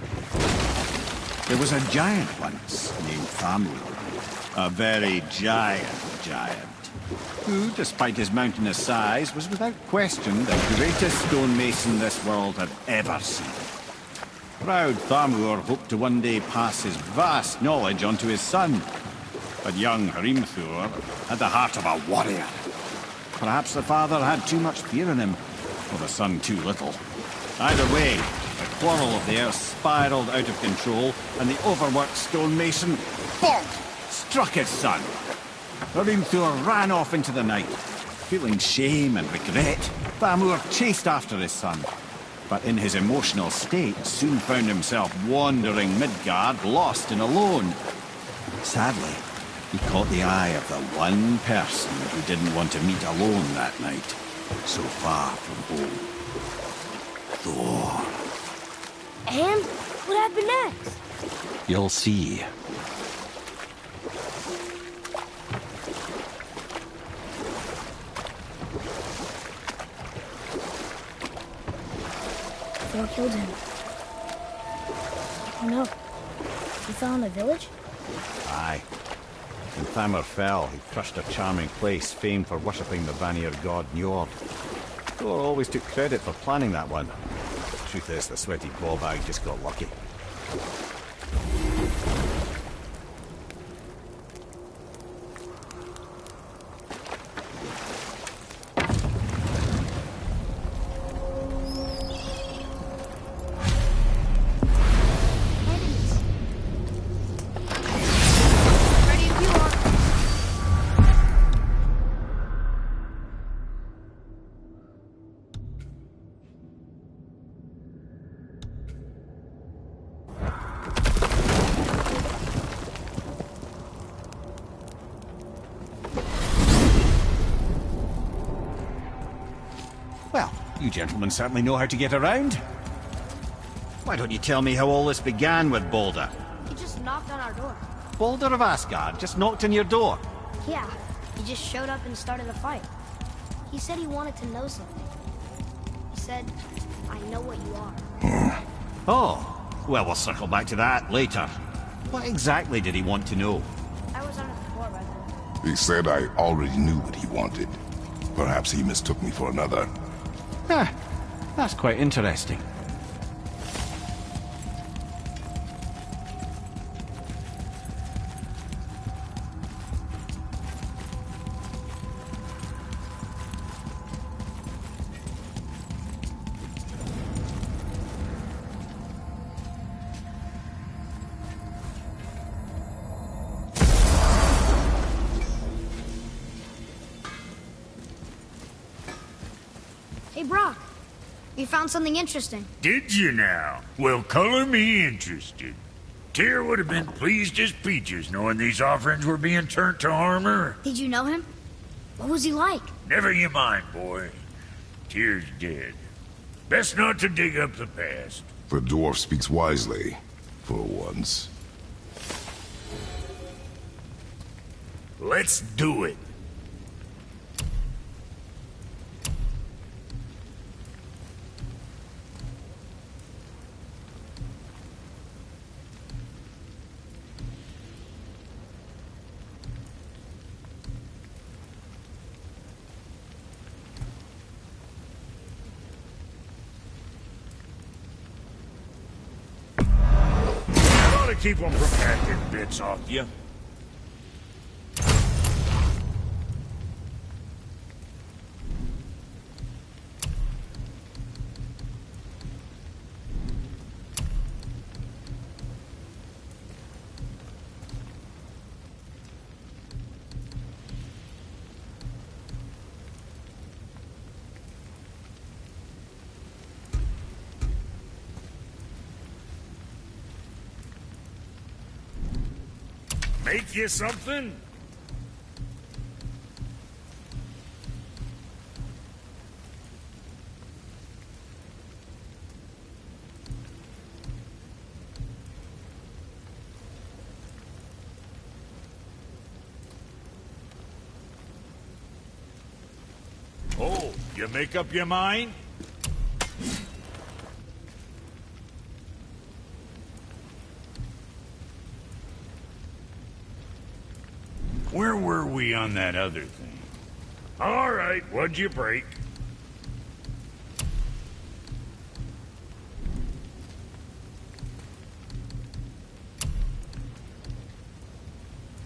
There was a giant once, named Thamur. A very giant, who, despite his mountainous size, was without question the greatest stonemason this world had ever seen. Proud Thamur hoped to one day pass his vast knowledge on to his son. But young Hrimthur had the heart of a warrior. Perhaps the father had too much fear in him, or the son too little. Either way, the quarrel of the earth spiraled out of control, and the overworked stonemason, bonk, struck his son. Hrimthur ran off into the night. Feeling shame and regret, Thamur chased after his son. But in his emotional state, soon found himself wandering Midgard, lost and alone. Sadly, he caught the eye of the one person who didn't want to meet alone that night, so far from home. Thor.
And what happened next?
You'll see.
Thor killed him. Oh no. He fell in a village?
Aye. When Thamur fell, he crushed a charming place famed for worshipping the Vanir god Njord. Thor always took credit for planning that one. Truth is, the sweaty ballbag just got lucky.
Ready if you are.
Well, you gentlemen certainly know how to get around. Why don't you tell me how all this began with Balder?
He just knocked on our door.
Balder of Asgard just knocked on your door.
Yeah, he just showed up and started a fight. He said he wanted to know something. He said, I know what you are.
Oh, well, we'll circle back to that later. What exactly did he want to know?
I was on the floor right there.
He said I already knew what he wanted. Perhaps he mistook me for another.
Huh, that's quite interesting.
Hey, Brock. We found something interesting.
Did you now? Well, color me interested. Tyr would have been pleased as peaches knowing these offerings were being turned to armor.
Did you know him? What was he like?
Never you mind, boy. Tyr's dead. Best not to dig up the past.
The dwarf speaks wisely, for once.
Let's do it. Keep them from hacking bits off you. Make you something? Oh, you make up your mind? Where were we on that other thing? All right, what'd you break?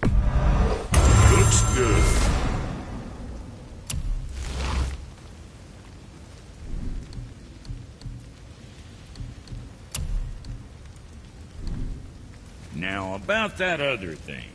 Looks good. Now, about that other thing.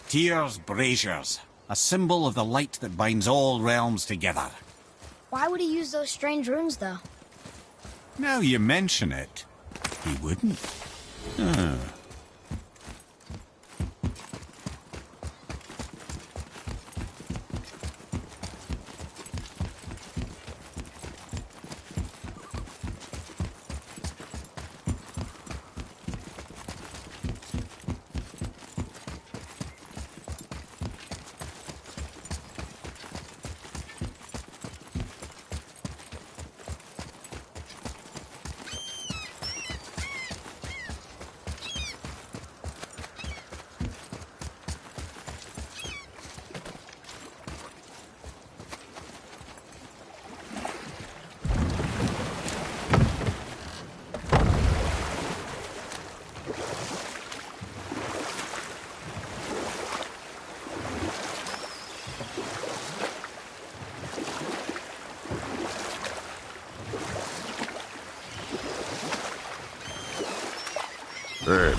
Tyr's braziers, a symbol of the light that binds all realms together.
Why would he use those strange runes, though?
Now you mention it, he wouldn't.
Ed,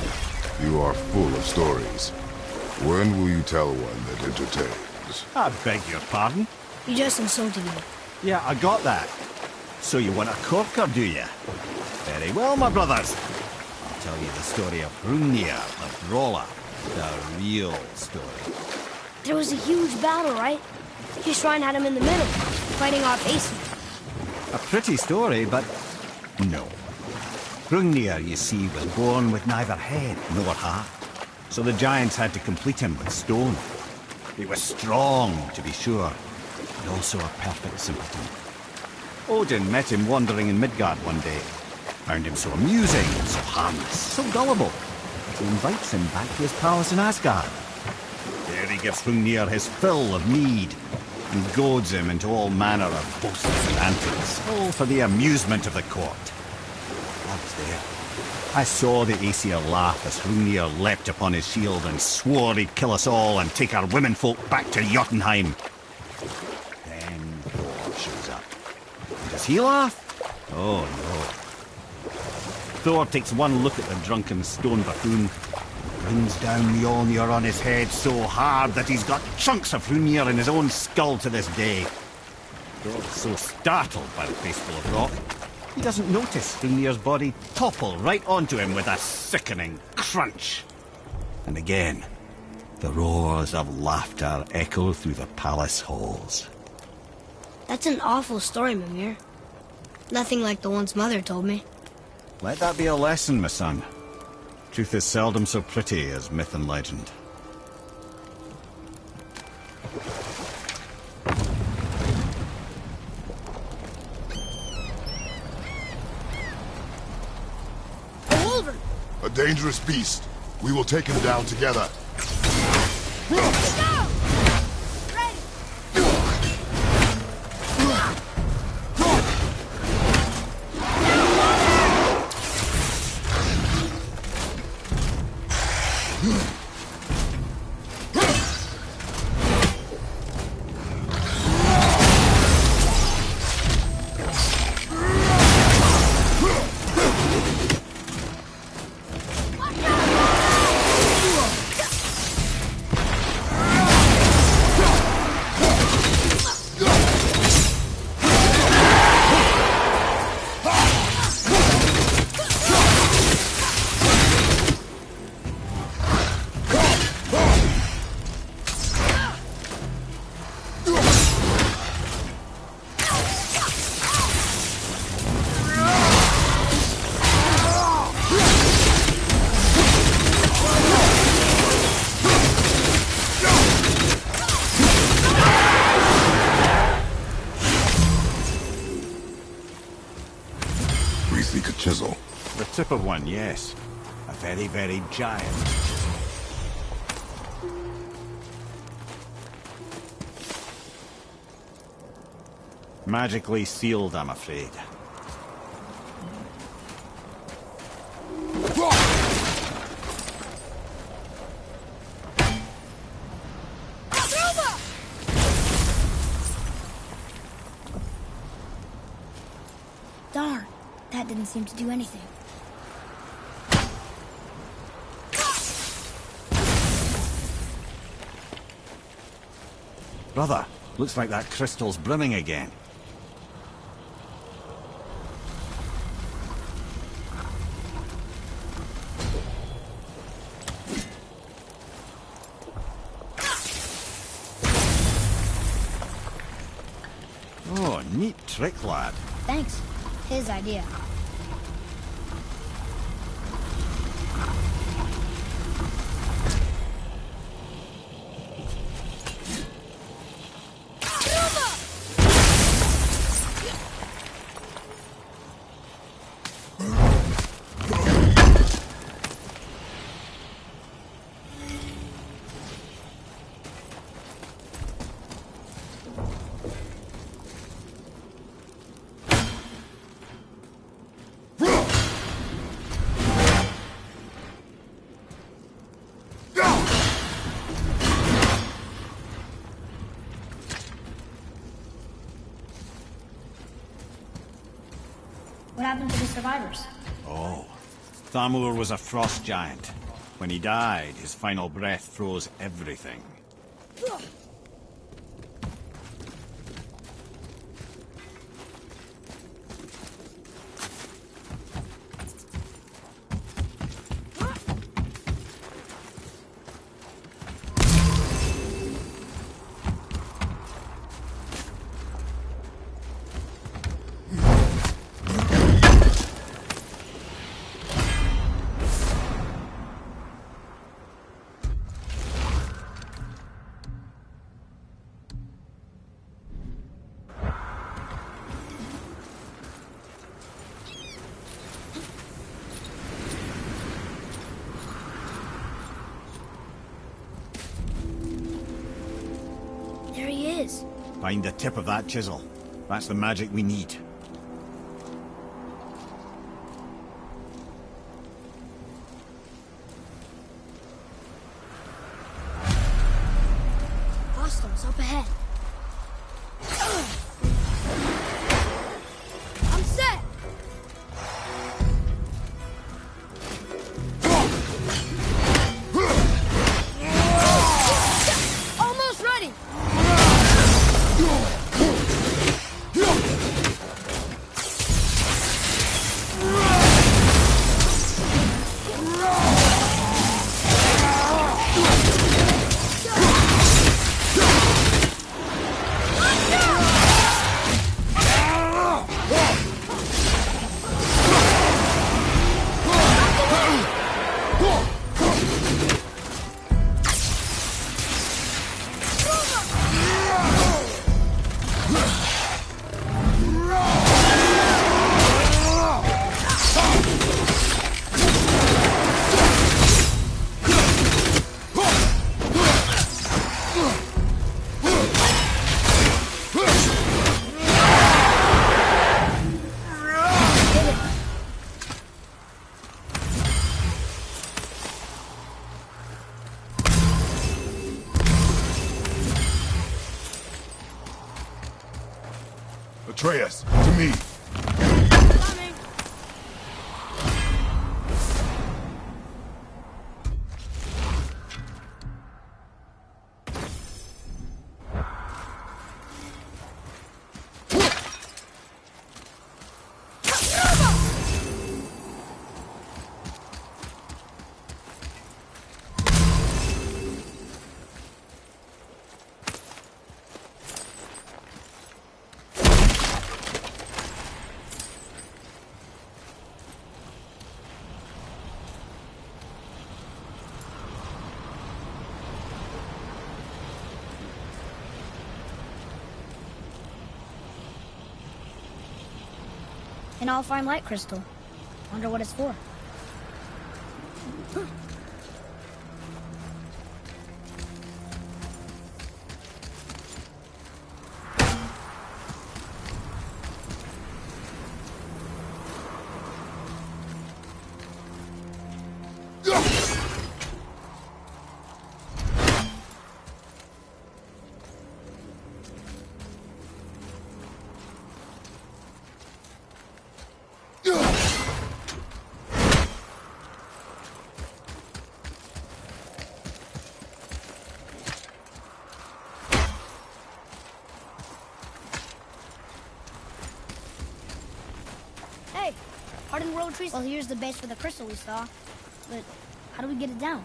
you are full of stories. When will you tell one that entertains?
I beg your pardon?
You just insulted me.
Yeah, I got that. So you want a corker, do you? Very well, my brothers. I'll tell you the story of Hrungnir of Rolla. The real story.
There was a huge battle, right? His shrine had him in the middle, fighting off Aesir.
A pretty story, but no. Hrungnir, you see, was born with neither head nor heart. So the giants had to complete him with stone. He was strong, to be sure, but also a perfect simpleton. Odin met him wandering in Midgard one day. Found him so amusing, so harmless, so gullible, that he invites him back to his palace in Asgard. There he gives Hrungnir his fill of mead, and goads him into all manner of boasts and antics, all for the amusement of the court. I was there. I saw the Aesir laugh as Hrungnir leapt upon his shield and swore he'd kill us all and take our womenfolk back to Jotunheim. Then Thor shows up. Does he laugh? Oh, no. Thor takes one look at the drunken stone buffoon, brings down Mjolnir on his head so hard that he's got chunks of Hrungnir in his own skull to this day. Thor's so startled by the faceful of rock, he doesn't notice Hrungnir's body topple right onto him with a sickening crunch. And again, the roars of laughter echo through the palace halls.
That's an awful story, Mimir. Nothing like the ones Mother told me.
Let that be a lesson, my son. Truth is seldom so pretty as myth and legend.
A dangerous beast. We will take him down together. Chisel.
The tip of one, yes. A very, very giant chisel. Magically sealed, I'm afraid.
Darn, that didn't seem to do anything.
Brother, looks like that crystal's brimming again. Oh, neat trick, lad.
Thanks. His idea. What happened to the survivors?
Oh, Thamur was a frost giant. When he died, his final breath froze everything.
There he is.
Find the tip of that chisel. That's the magic we need.
Hostiles up ahead. I'm set! Almost ready!
Atreus, to me.
Coming! An all-fine light crystal. Wonder what it's for. Hardened world trees? Well, here's the base for the crystal we saw. But how do we get it down?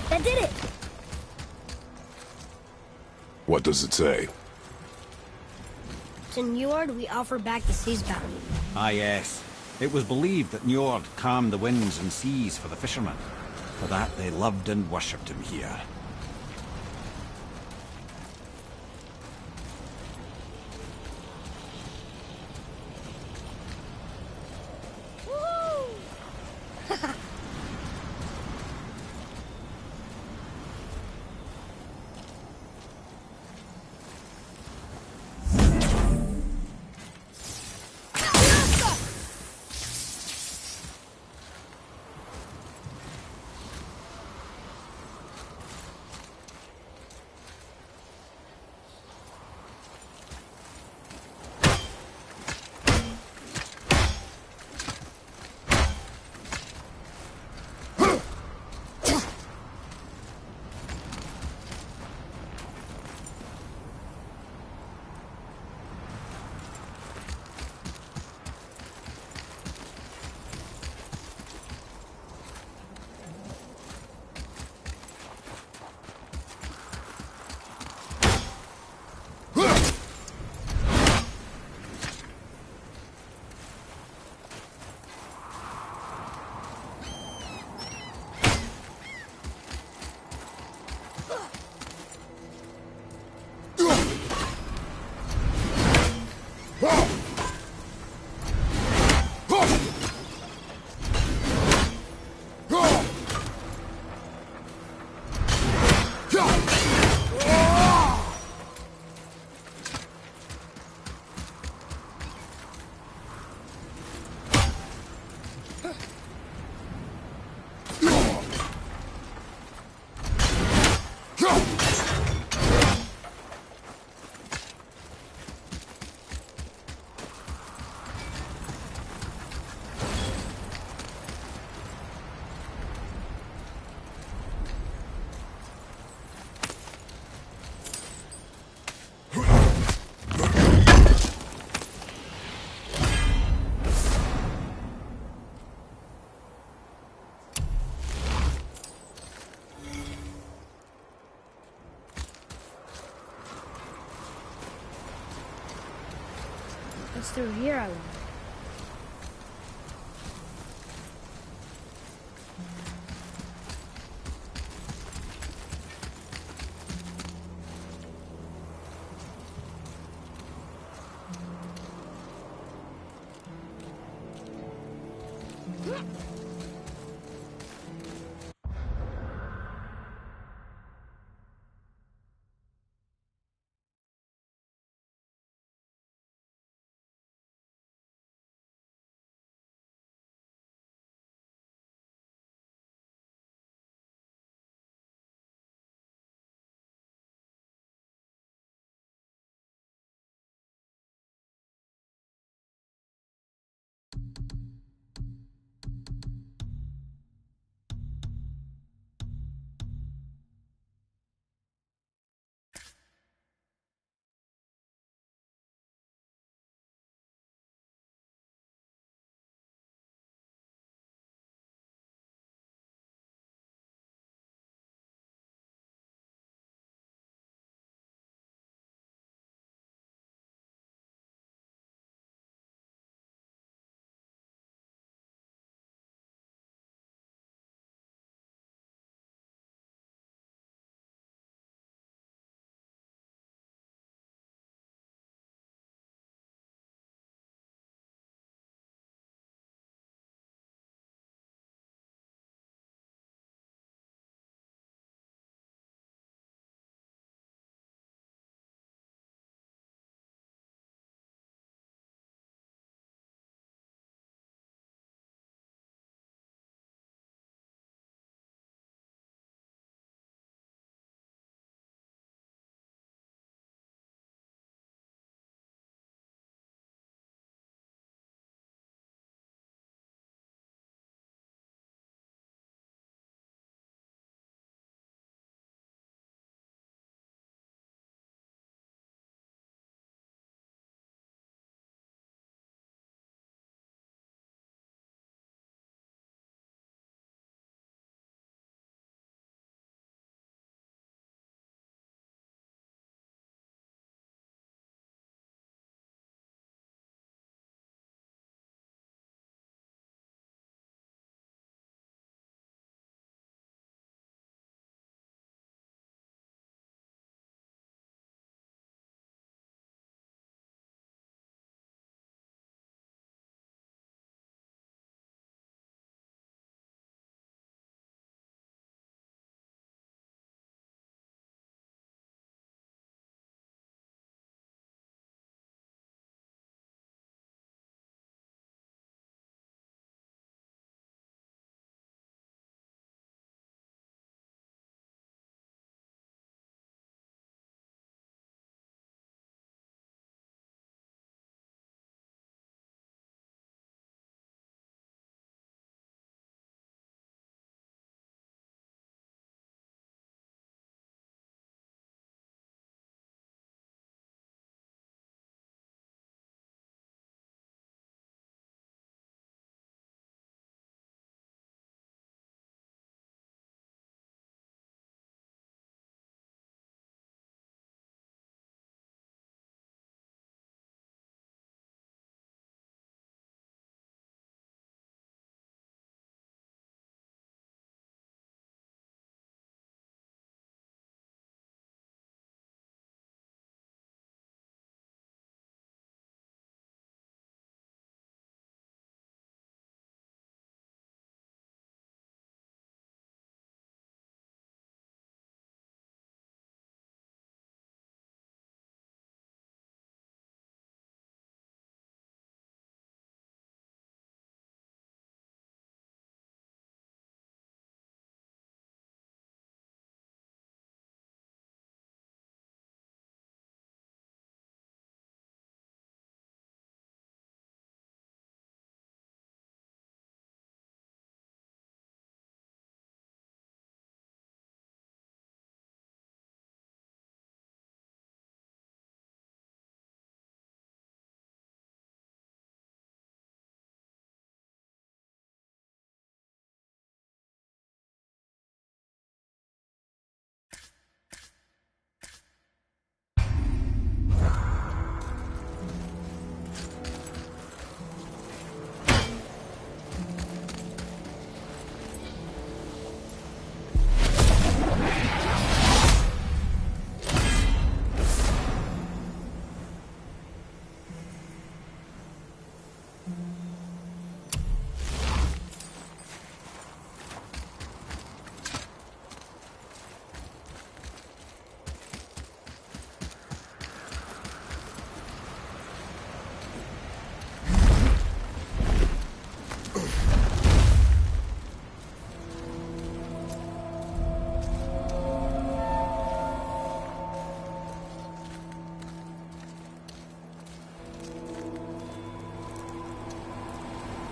That did it!
What does it say?
To Njord, we offer back the sea's bounty.
Ah, yes. It was believed that Njord calmed the winds and seas for the fishermen. For that, they loved and worshipped him here.
What's through here, I wonder?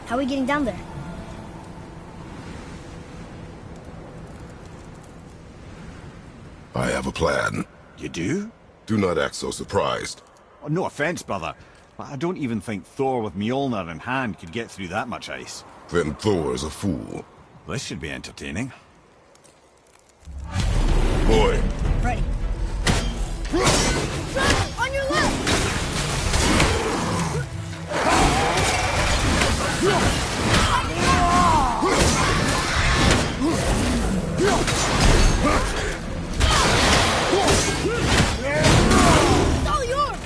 How are we getting down there?
I have a plan.
You do?
Do not act so surprised.
Oh, no offense, brother, but I don't even think Thor with Mjolnir in hand could get through that much ice.
Then Thor is a fool.
This should be entertaining.
Boy,
Ready. On your left! It's all yours!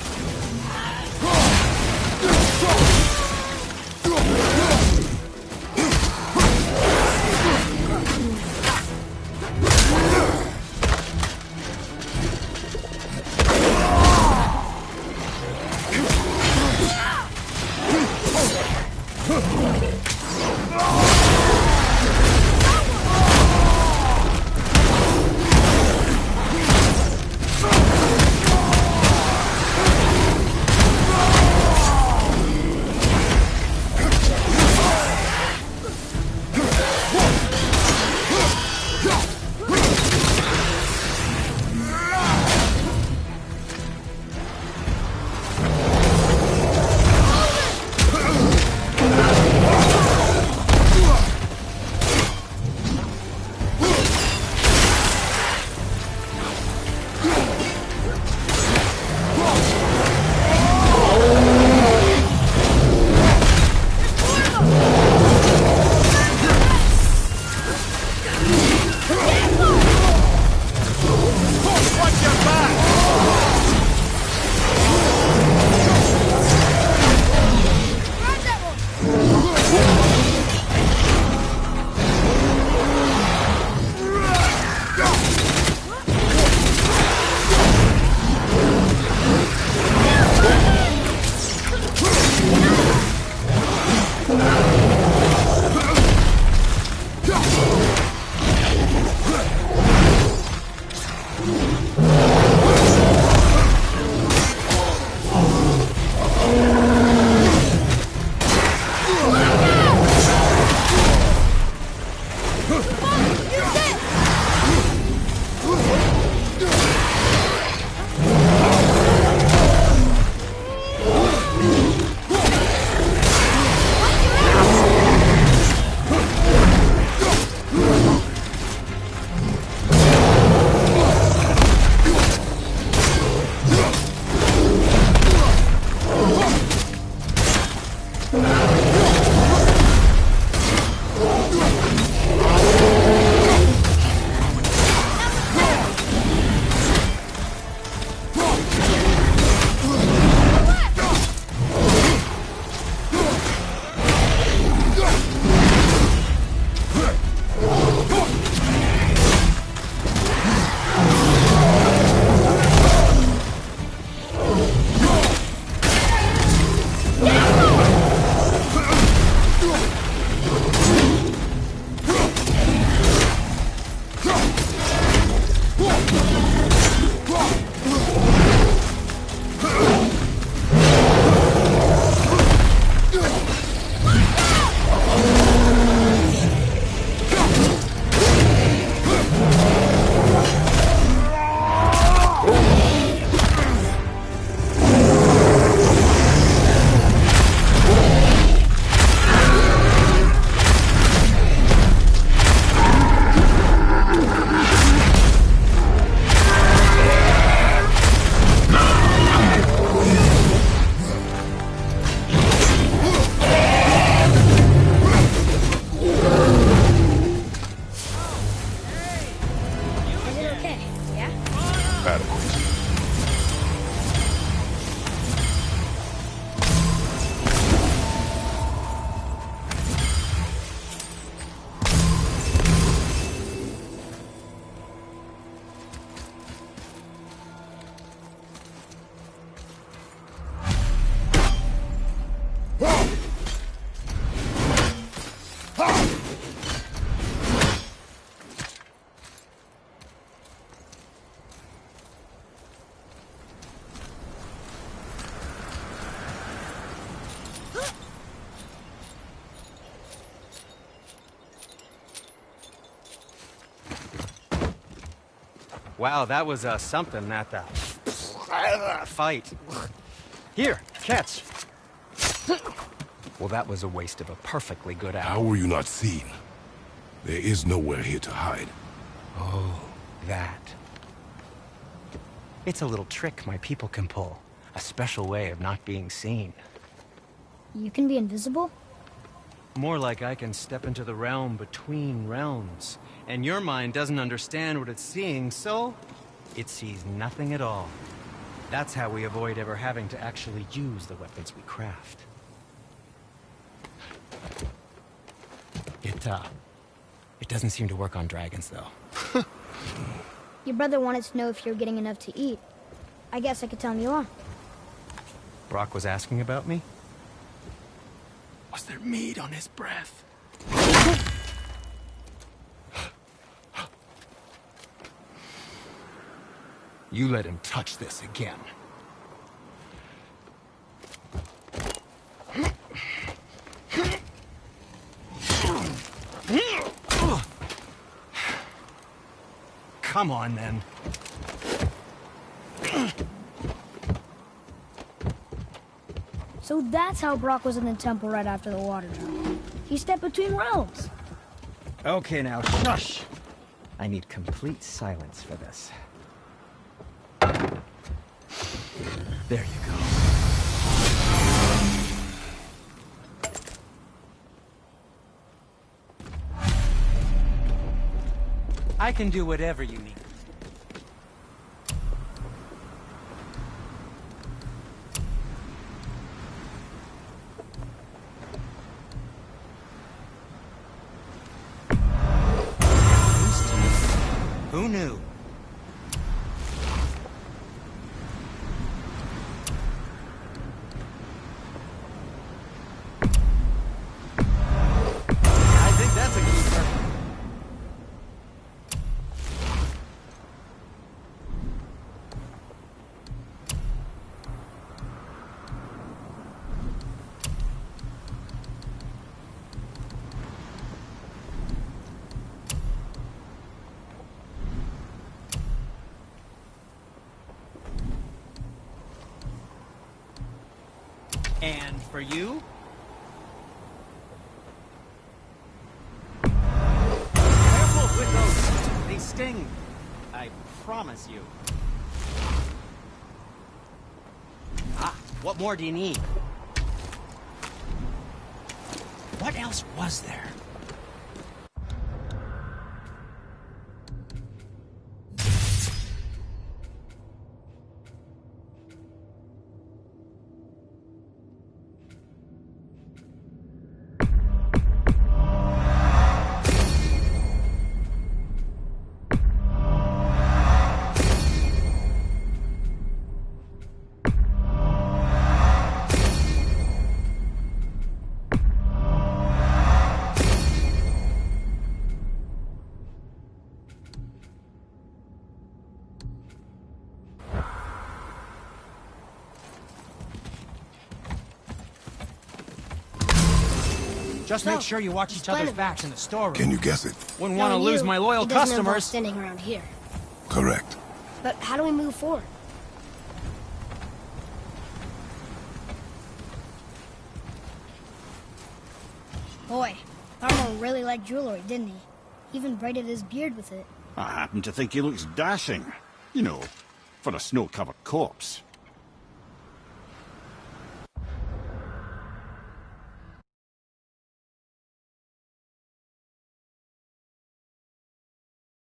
Wow, that was something, that fight. Here, catch. Well, that was a waste of a perfectly good apple.
How were you not seen? There is nowhere here to hide.
Oh, that. It's a little trick my people can pull. A special way of not being seen.
You can be invisible?
More like I can step into the realm between realms. And your mind doesn't understand what it's seeing, so it sees nothing at all. That's how we avoid ever having to actually use the weapons we craft. It doesn't seem to work on dragons, though.
Your brother wanted to know if you're getting enough to eat. I guess I could tell him you are.
Brock was asking about me? Was there meat on his breath? You let him touch this again. Come on, then.
So that's how Brock was in the temple right after the water drop. He stepped between realms.
Okay, now, shush! I need complete silence for this. There you go. I can do whatever you need. Who knew? I think that's a keeper. And for you? Careful with those. They sting. I promise you. Ah, what more do you need? What else was there? Just make sure you watch each other's backs in the storeroom.
Can you guess it?
Wouldn't want to lose my loyal customers.
Standing around here.
Correct.
But how do we move forward? Boy, Armor really liked jewelry, didn't he? Even braided his beard with it.
I happen to think he looks dashing. You know, for a snow-covered corpse.